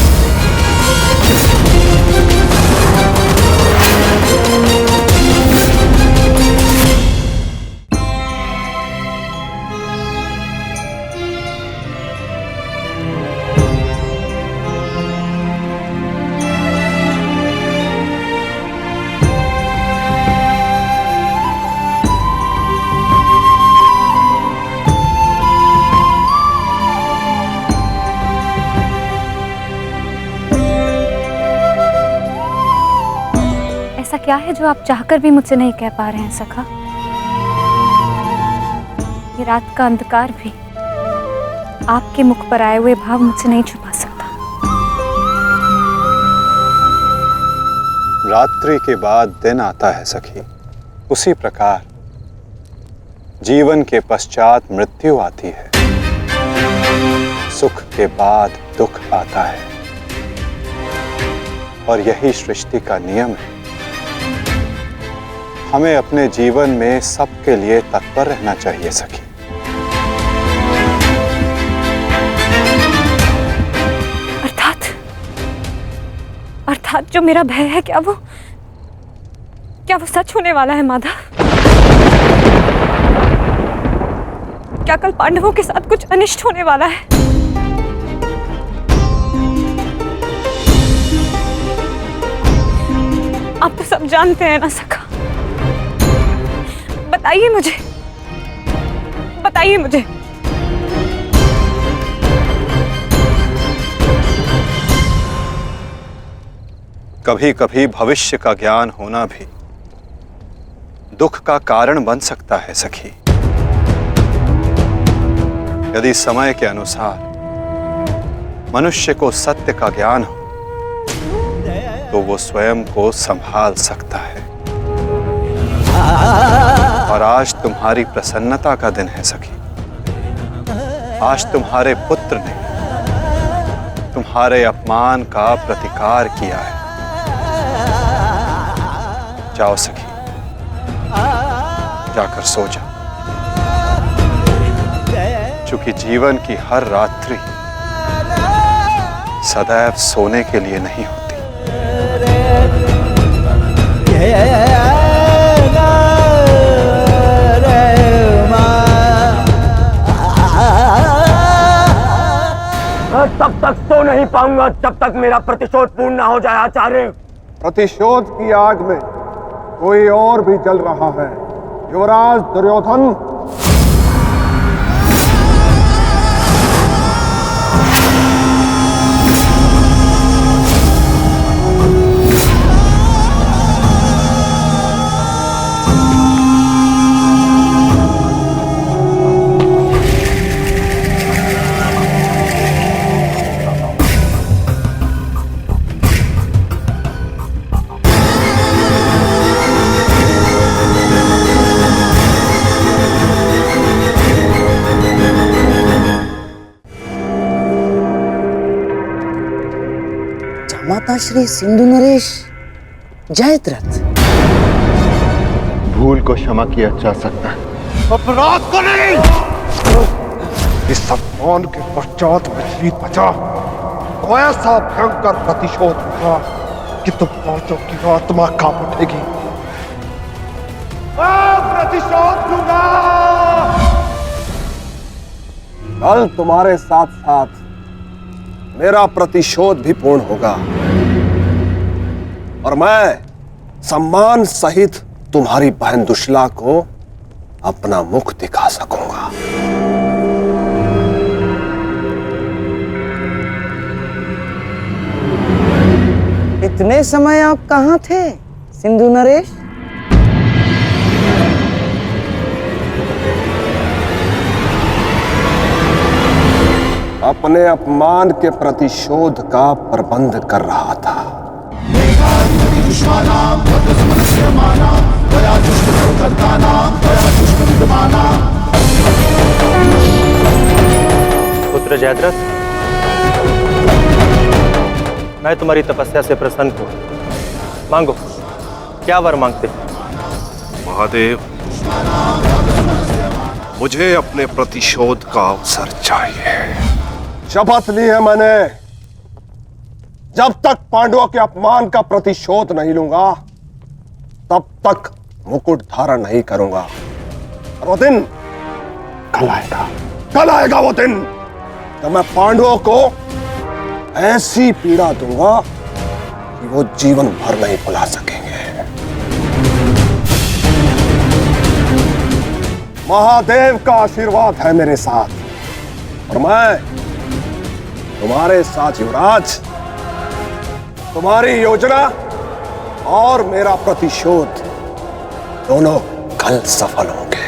ऐसा क्या है जो आप चाहकर भी मुझसे नहीं कह पा रहे हैं सखा? ये रात का अंधकार भी आपके मुख पर आए हुए भाव मुझसे नहीं छुपा सकता। रात्रि के बाद दिन आता है सखी, उसी प्रकार जीवन के पश्चात मृत्यु आती है। सुख के बाद दुख आता है और यही सृष्टि का नियम है। हमें अपने जीवन में सबके लिए तत्पर रहना चाहिए सखी। अर्थात जो मेरा भय है, क्या वो सच होने वाला है माधव? क्या कल पांडवों के साथ कुछ अनिष्ट होने वाला है? आप तो सब जानते हैं ना सखा। बताइए मुझे। कभी कभी भविष्य का ज्ञान होना भी दुख का कारण बन सकता है सखी। यदि समय के अनुसार मनुष्य को सत्य का ज्ञान हो तो वो स्वयं को संभाल सकता है। और आज तुम्हारी प्रसन्नता का दिन है सखी। आज तुम्हारे पुत्र ने तुम्हारे अपमान का प्रतिकार किया है। जाओ सखी, जाकर सो जाओ। चूंकि जीवन की हर रात्रि सदैव सोने के लिए नहीं होती। तब तक सो नहीं पाऊंगा जब तक मेरा प्रतिशोध पूर्ण ना हो जाए आचार्य। प्रतिशोध की आग में कोई और भी जल रहा है। युवराज दुर्योधन, माता श्री सिंधु नरेश जयद्रथ। भूल को क्षमा किया जा सकता है, अपराध को नहीं। इस अपमान के पश्चात विचलित बचा तो ऐसा भयंकर प्रतिशोध होगा कि तुम पांचों की आत्मा कांप उठेगी। प्रतिशोध लूंगा। कल तुम्हारे साथ साथ मेरा प्रतिशोध भी पूर्ण होगा और मैं सम्मान सहित तुम्हारी बहन दुशला को अपना मुख दिखा सकूंगा। इतने समय आप कहाँ थे सिंधु नरेश? अपने अपमान के प्रतिशोध का प्रबंध कर रहा था। पुत्र जयद्रथ, मैं तुम्हारी तपस्या से प्रसन्न हूं। मांगो, क्या वर मांगते? महादेव, मुझे अपने प्रतिशोध का अवसर चाहिए। शपथ ली है मैंने, जब तक पांडवों के अपमान का प्रतिशोध नहीं लूंगा तब तक मुकुट धारण नहीं करूंगा। और वो दिन कल आएगा वो दिन जब मैं पांडवों को ऐसी पीड़ा दूंगा कि वो जीवन भर नहीं भुला सकेंगे। महादेव का आशीर्वाद है मेरे साथ और मैं तुम्हारे साथ युवराज। तुम्हारी योजना और मेरा प्रतिशोध दोनों कल सफल होंगे।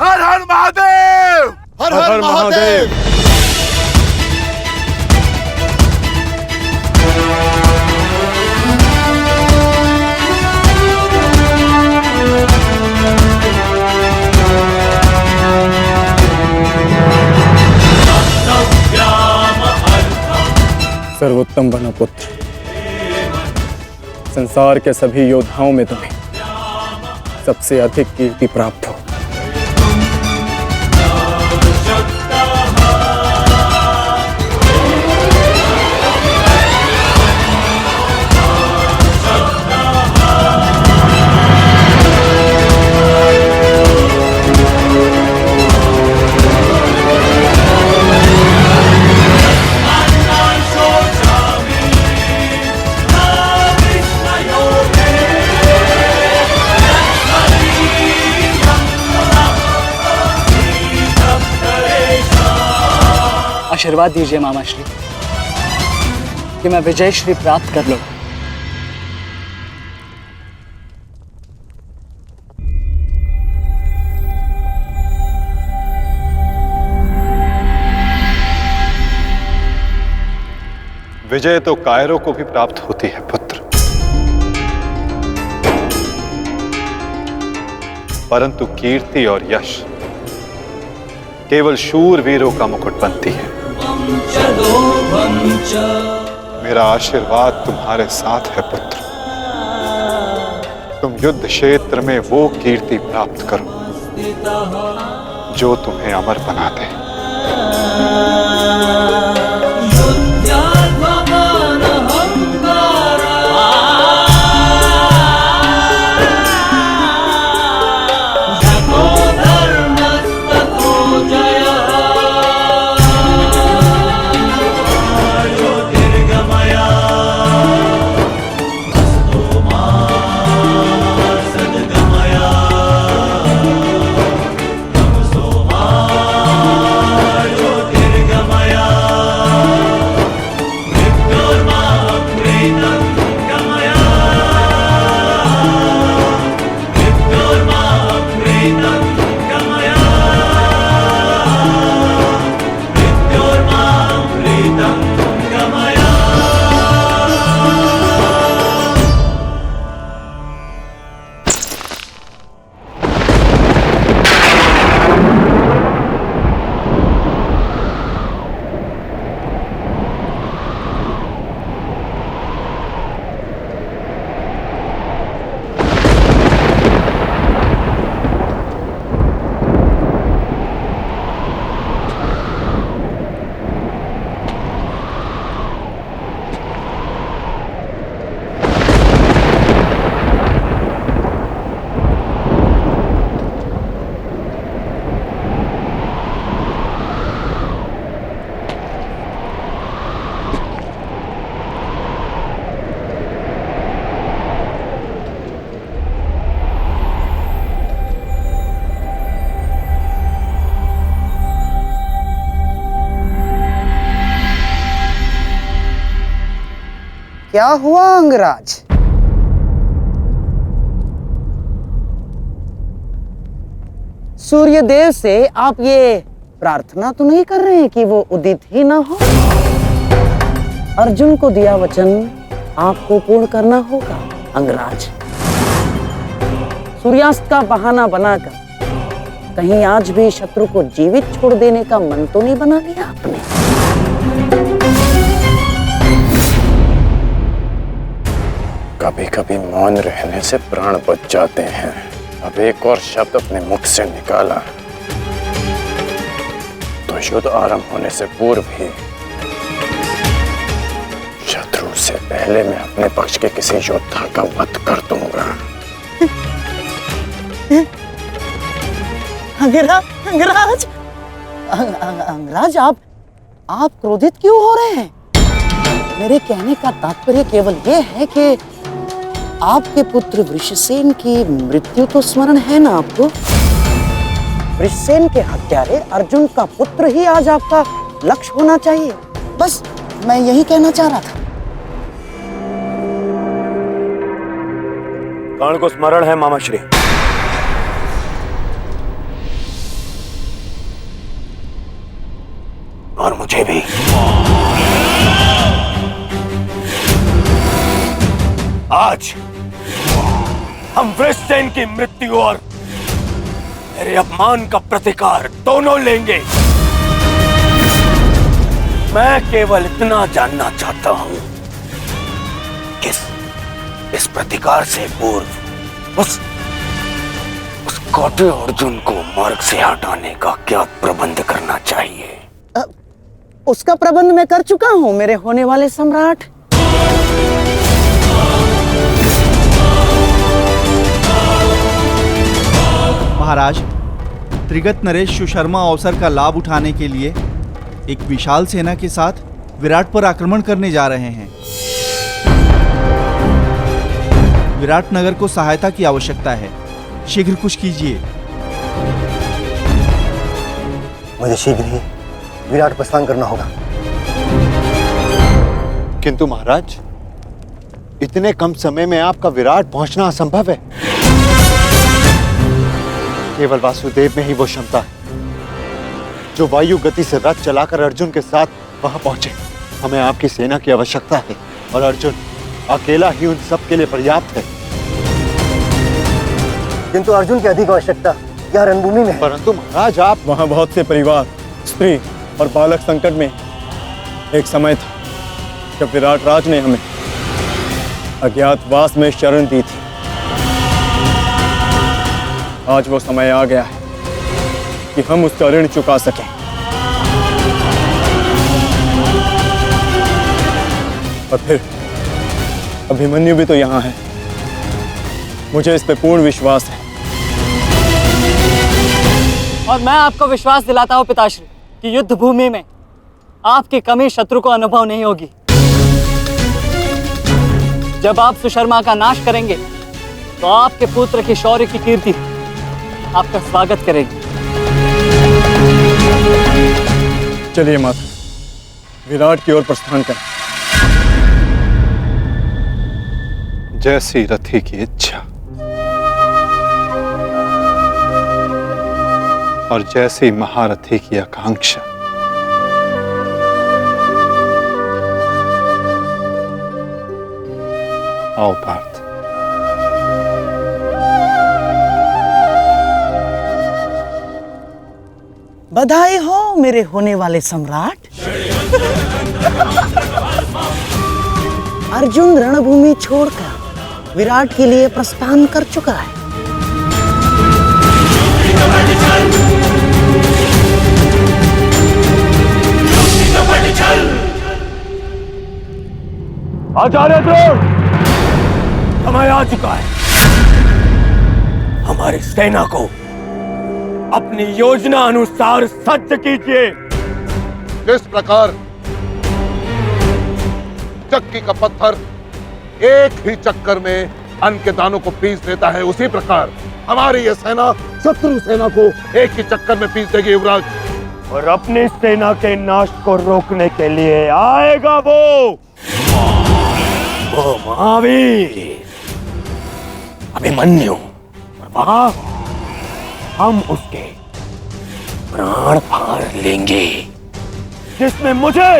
हर हर महादेव, हर हर महादेव। सर्वोत्तम बनो पुत्र, संसार के सभी योद्धाओं में तुम्हें सबसे अधिक कीर्ति प्राप्त हो। आशीर्वाद दीजिए मामा श्री कि मैं विजय श्री प्राप्त कर लूं। विजय तो कायरों को भी प्राप्त होती है पुत्र, परंतु कीर्ति और यश केवल शूरवीरों का मुकुट बनती है। मेरा आशीर्वाद तुम्हारे साथ है पुत्र। तुम युद्ध क्षेत्र में वो कीर्ति प्राप्त करो जो तुम्हें अमर बना दे। क्या हुआ अंगराज? सूर्यदेव से आप ये प्रार्थना तो नहीं कर रहे हैं कि वो उदित ही ना हो? अर्जुन को दिया वचन आपको पूर्ण करना होगा अंगराज। सूर्यास्त का बहाना बनाकर कहीं आज भी शत्रु को जीवित छोड़ देने का मन तो नहीं बना लिया आपने? कभी कभी मौन रहने से प्राण बच जाते हैं। अब एक और शब्द अपने मुख से निकाला तो युद्ध आरंभ होने से पूर्व ही शत्रु से पहले मैं अपने पक्ष के किसी योद्धा का वध कर दूंगा। अंगराज, अंगराज आप क्रोधित क्यों हो रहे हैं? मेरे कहने का तात्पर्य केवल यह है कि आपके पुत्र वृषसेन की मृत्यु तो स्मरण है ना आपको? वृषसेन के हत्यारे अर्जुन का पुत्र ही आज आपका लक्ष्य होना चाहिए। बस मैं यही कहना चाह रहा था। कर्ण को स्मरण है मामा श्री। और मुझे भी। आज हम वृषसेन की मृत्यु और मेरे अपमान का प्रतिकार दोनों लेंगे। मैं केवल इतना जानना चाहता हूं कि इस प्रतिकार से पूर्व उस कौटे अर्जुन को मार्ग से हटाने का क्या प्रबंध करना चाहिए? उसका प्रबंध मैं कर चुका हूं मेरे होने वाले सम्राट। महाराज, त्रिगत नरेश सुशर्मा अवसर का लाभ उठाने के लिए एक विशाल सेना के साथ विराट पर आक्रमण करने जा रहे हैं। विराट नगर को सहायता की आवश्यकता है, शीघ्र कुछ कीजिए। मुझे शीघ्र ही विराट प्रस्थान करना होगा। किंतु महाराज, इतने कम समय में आपका विराट पहुंचना असंभव है। केवल वासुदेव में ही वो क्षमता है जो वायु गति से रथ चलाकर अर्जुन के साथ वहां पहुंचे। हमें आपकी सेना की आवश्यकता है और अर्जुन अकेला ही उन सब के लिए पर्याप्त है। किंतु अर्जुन की अधिक आवश्यकता यह रणभूमि में है। परंतु महाराज, आप वहां बहुत से परिवार, स्त्री और बालक संकट में। एक समय था जब विराट राज ने हमें अज्ञातवास में शरण दी थी। आज वो समय आ गया है कि हम उसका ऋण चुका सकें। और फिर अभिमन्यु भी तो यहाँ है। मुझे इस पे पूर्ण विश्वास है। और मैं आपको विश्वास दिलाता हूँ पिताश्री कि युद्ध भूमि में आपकी कमी शत्रु को अनुभव नहीं होगी। जब आप सुशर्मा का नाश करेंगे तो आपके पुत्र की शौर्य की कीर्ति आपका स्वागत करेगी। चलिए माता, विराट की ओर प्रस्थान करें। जैसी रथी की इच्छा और जैसी महारथी की आकांक्षा। आओ पार्थ। बधाई हो मेरे होने वाले सम्राट। अर्जुन रणभूमि छोड़कर विराट के लिए प्रस्थान कर चुका है। आचार्य द्रोण, समय आ चुका है। हमारी सेना को अपनी योजना अनुसार सज्ज कीजिए। जिस प्रकार चक्की का पत्थर एक ही चक्कर में अन्न के दानों को पीस देता है, उसी प्रकार हमारी यह सेना शत्रु सेना को एक ही चक्कर में पीस देगी युवराज। और अपनी सेना के नाश को रोकने के लिए आएगा वो महावीर अभिमन्यु। और वहां हम उसके प्राण फाड़ लेंगे, जिसने मुझे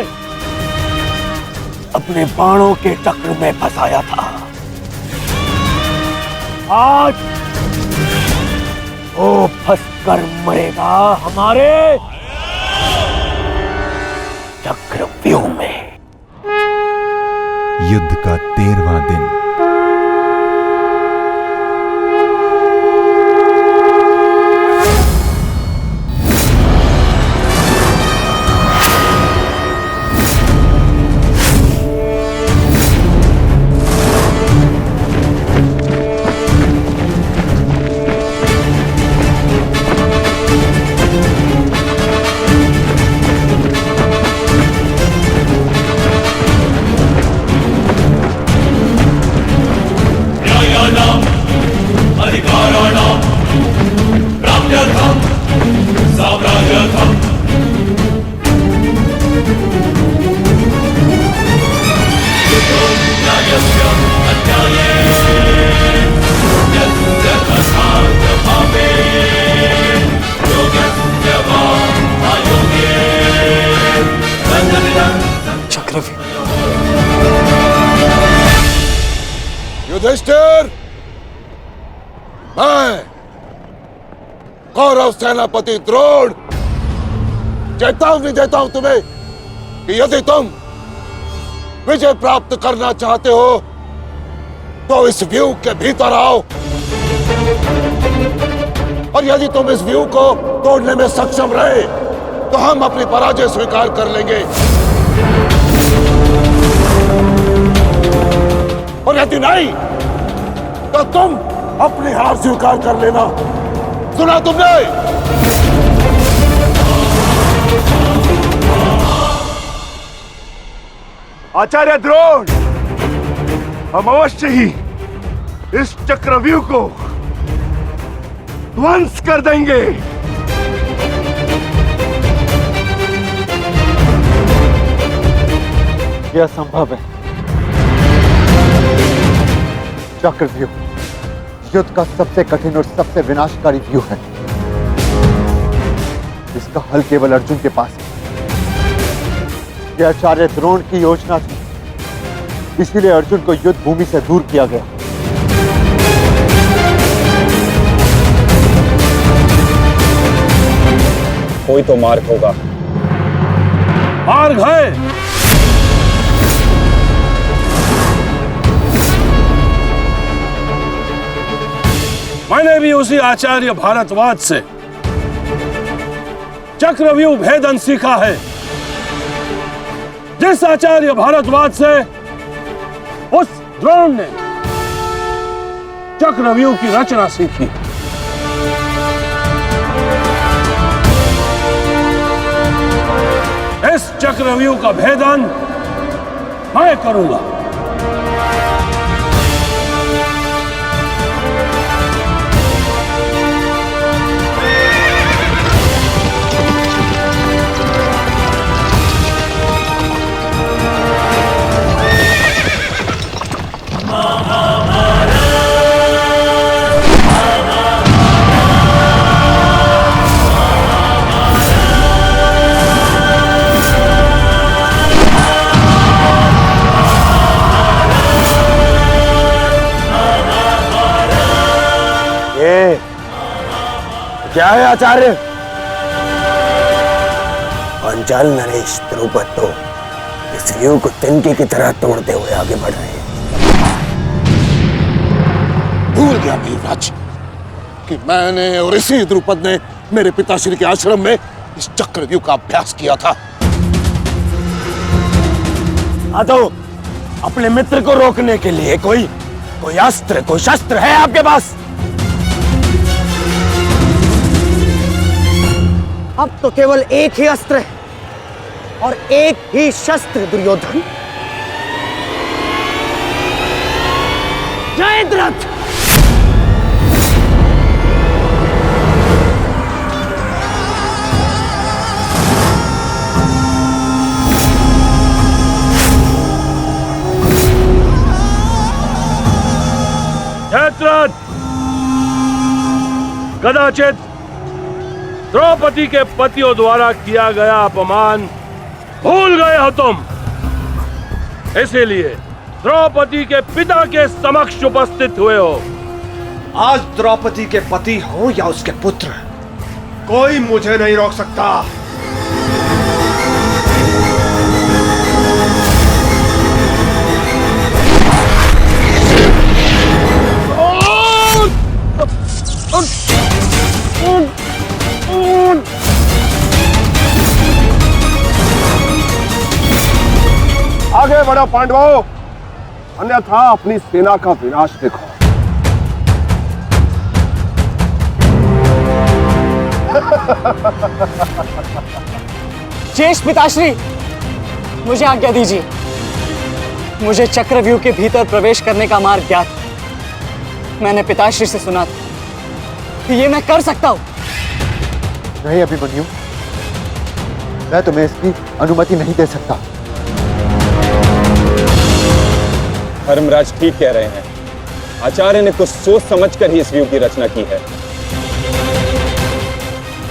अपने बाणों के चक्र में फंसाया था। आज वो फंसकर मरेगा हमारे चक्रव्यूह में। युद्ध का 13वां दिन। युधिष्ठिर, मैं कौरव सेनापति द्रोण चेतावनी देता हूं तुम्हें कि यदि तुम विजय प्राप्त करना चाहते हो तो इस व्यू के भीतर आओ, और यदि तुम इस व्यू को तोड़ने में सक्षम रहे तो हम अपनी पराजय स्वीकार कर लेंगे, और यदि नहीं तो तुम अपनी हार स्वीकार कर लेना। सुना तुमने? आचार्य द्रोण, हम अवश्य ही इस चक्रव्यूह को ध्वंस कर देंगे। यह असंभव है। चक्रव्यूह युद्ध का सबसे कठिन और सबसे विनाशकारी व्यूह है। इसका हल केवल अर्जुन के पास है। यह आचार्य द्रोण की योजना थी, इसीलिए अर्जुन को युद्ध भूमि से दूर किया गया। कोई तो मार्ग होगा। मार्ग है। मैंने भी उसी आचार्य भारद्वाज से चक्रव्यूह भेदन सीखा है, जिस आचार्य भारद्वाज से उस द्रोण ने चक्रव्यूह की रचना सीखी। इस चक्रव्यूह का भेदन मैं करूंगा। क्या है आचार्य? पांचाल नरेश द्रुपद तो इस व्यू को तिनके की तरह तोड़ते हुए आगे बढ़ रहे हैं। भूल गया वीरराज कि मैंने और इसी द्रुपद ने मेरे पिताश्री के आश्रम में इस चक्रव्यूह का अभ्यास किया था। तो अपने मित्र को रोकने के लिए कोई अस्त्र, कोई शस्त्र है आपके पास? अब तो केवल एक ही अस्त्र है और एक ही शस्त्र दुर्योधन। जयद्रथ! जयद्रथ, कदाचित द्रौपदी के पतियों द्वारा किया गया अपमान भूल गए हो तुम, इसीलिए द्रौपदी के पिता के समक्ष उपस्थित हुए हो। आज द्रौपदी के पति हो या उसके पुत्र, कोई मुझे नहीं रोक सकता। आगे बढ़ो पांडवों, अन्यथा अपनी सेना का विनाश देखो। शेष पिताश्री, मुझे आज्ञा दीजिए। मुझे चक्रव्यूह के भीतर प्रवेश करने का मार्ग ज्ञात है। मैंने पिताश्री से सुना था कि ये मैं कर सकता हूं। नहीं अभिमन्यु, मैं तुम्हें इसकी अनुमति नहीं दे सकता। धर्मराज ठीक कह रहे हैं। आचार्य ने कुछ सोच समझकर ही इस व्यू की रचना की है।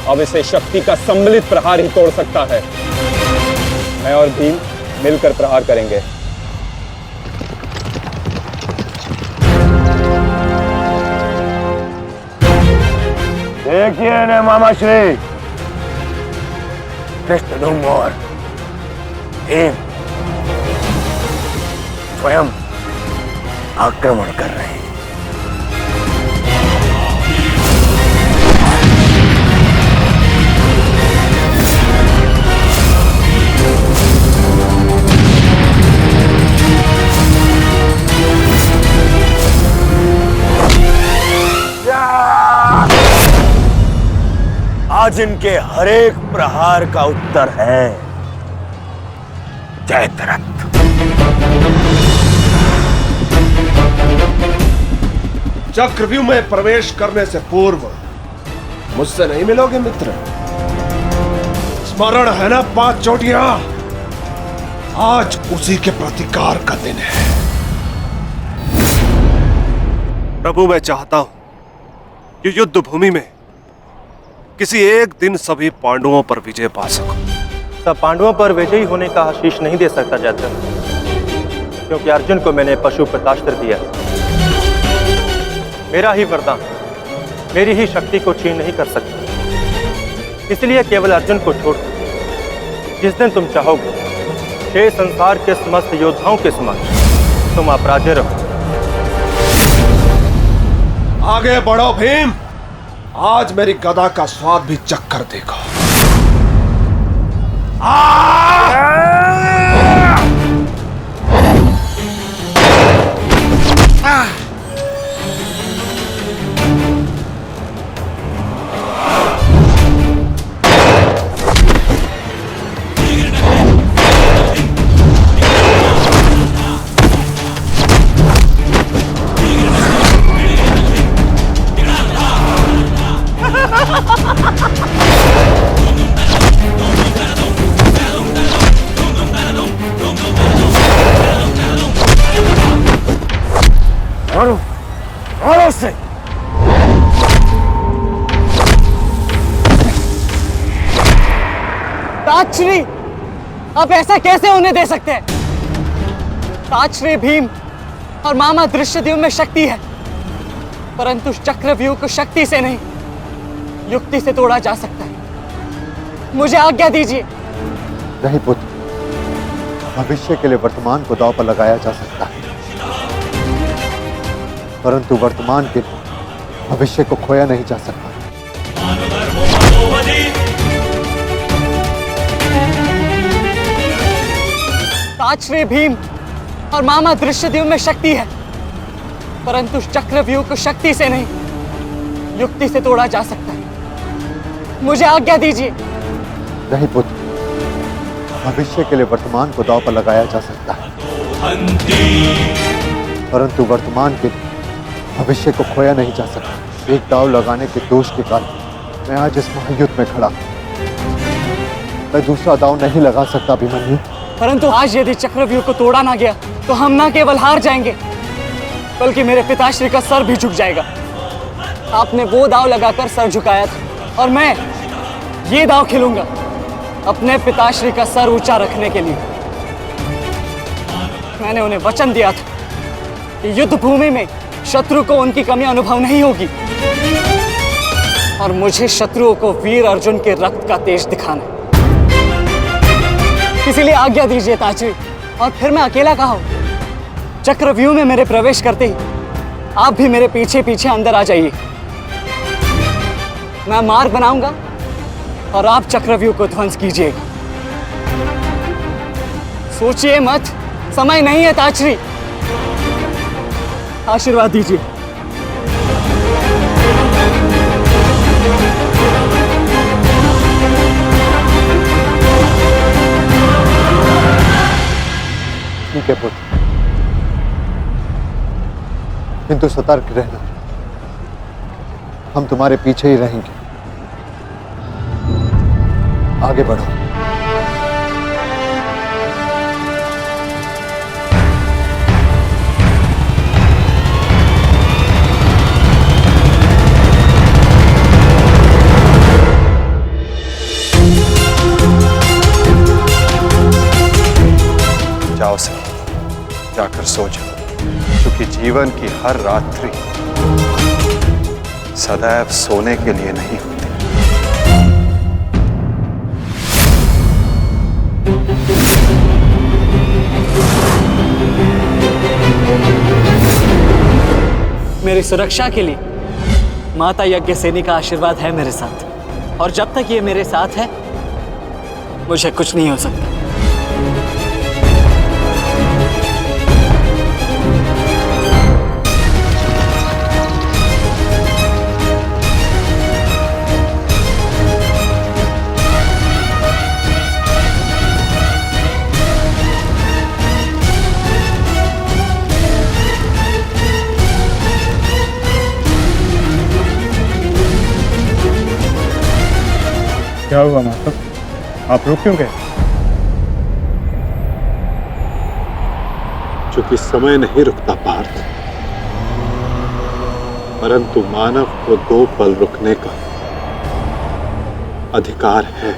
अब इसे शक्ति का सम्मिलित प्रहार ही तोड़ सकता है। मैं और भीम मिलकर प्रहार करेंगे। देखिए ने मामा श्री, धृष्टद्युम्न और भीम स्वयं आक्रमण कर रहे हैं। आज इनके हर एक प्रहार का उत्तर है जयद्रथ। चक्रव्यूह में प्रवेश करने से पूर्व मुझसे नहीं मिलोगे मित्र? स्मरण है ना 5 चोटियां? आज उसी के प्रतिकार का दिन है। प्रभु, मैं चाहता हूं कि युद्ध भूमि में किसी एक दिन सभी पांडवों पर विजय पा सकूं। सब पांडवों पर विजयी होने का आशीष नहीं दे सकता जयद्रथ, क्योंकि अर्जुन को मैंने पशुपतास्त्र दिया। मेरा ही वरदान मेरी ही शक्ति को छीन नहीं कर सकता। इसलिए केवल अर्जुन को छोड़ जिस दिन तुम चाहोगे शेष संसार के समस्त योद्धाओं के समक्ष तुम अपराजय रहो। आगे बढ़ो भीम, आज मेरी गदा का स्वाद भी चक्कर देखो। मारो से। ताक्षरी, आप ऐसा कैसे होने दे सकते हैं? ताक्षरी भीम और मामा दृश्यद्युम्न में शक्ति है, परंतु चक्रव्यूह को शक्ति से नहीं युक्ति से तोड़ा जा सकता है। मुझे आज्ञा दीजिए। नहीं पुत्र, भविष्य के लिए वर्तमान को दांव पर लगाया जा सकता है, परंतु वर्तमान के भविष्य को खोया नहीं जा सकता। ताक्षरी भीम और मामा दृश्यद्युम्न में शक्ति है, परंतु चक्रव्यूह को शक्ति से नहीं युक्ति से तोड़ा जा सकता है। मुझे आज्ञा दीजिए। नहीं पुत्र, भविष्य के लिए वर्तमान को दांव पर लगाया जा सकता है, परंतु वर्तमान के भविष्य को खोया नहीं जा सकता। एक दांव लगाने के दोष के कारण मैं आज इस महायुद्ध में खड़ा हूं। मैं दूसरा दांव नहीं लगा सकता अभिमन्यु। परंतु आज यदि चक्रव्यूह को तोड़ा ना गया तो हम ना केवल हार जाएंगे, बल्कि मेरे पिताश्री का सर भी झुक जाएगा। आपने वो दांव लगाकर सर झुकाया था और मैं ये दांव खेलूंगा अपने पिताश्री का सर ऊंचा रखने के लिए। मैंने उन्हें वचन दिया था कि युद्ध भूमि में शत्रु को उनकी कमी अनुभव नहीं होगी, और मुझे शत्रुओं को वीर अर्जुन के रक्त का तेज दिखाना है। इसीलिए आज्ञा दीजिए ताक्षरी, और फिर मैं अकेला कहाँ हूं? चक्रव्यूह में मेरे प्रवेश करते ही आप भी मेरे पीछे पीछे अंदर आ जाइए। मैं मार्ग बनाऊंगा और आप चक्रव्यूह को ध्वंस कीजिएगा। सोचिए मत, समय नहीं है ताक्षरी। आशीर्वाद दीजिए। ठीक है पुत्र, किंतु सतर्क रहना, हम तुम्हारे पीछे ही रहेंगे। आगे बढ़ो। जाओ सर, जाकर सो जाओ, क्योंकि जीवन की हर रात्रि सदैव सोने के लिए नहीं होती। मेरी सुरक्षा के लिए माता यज्ञसेनी का आशीर्वाद है मेरे साथ, और जब तक ये मेरे साथ है मुझे कुछ नहीं हो सकता। क्या हुआ माता? आप रुक क्यों गए? चूंकि समय नहीं रुकता पार्थ, परंतु मानव को 2 पल रुकने का अधिकार है।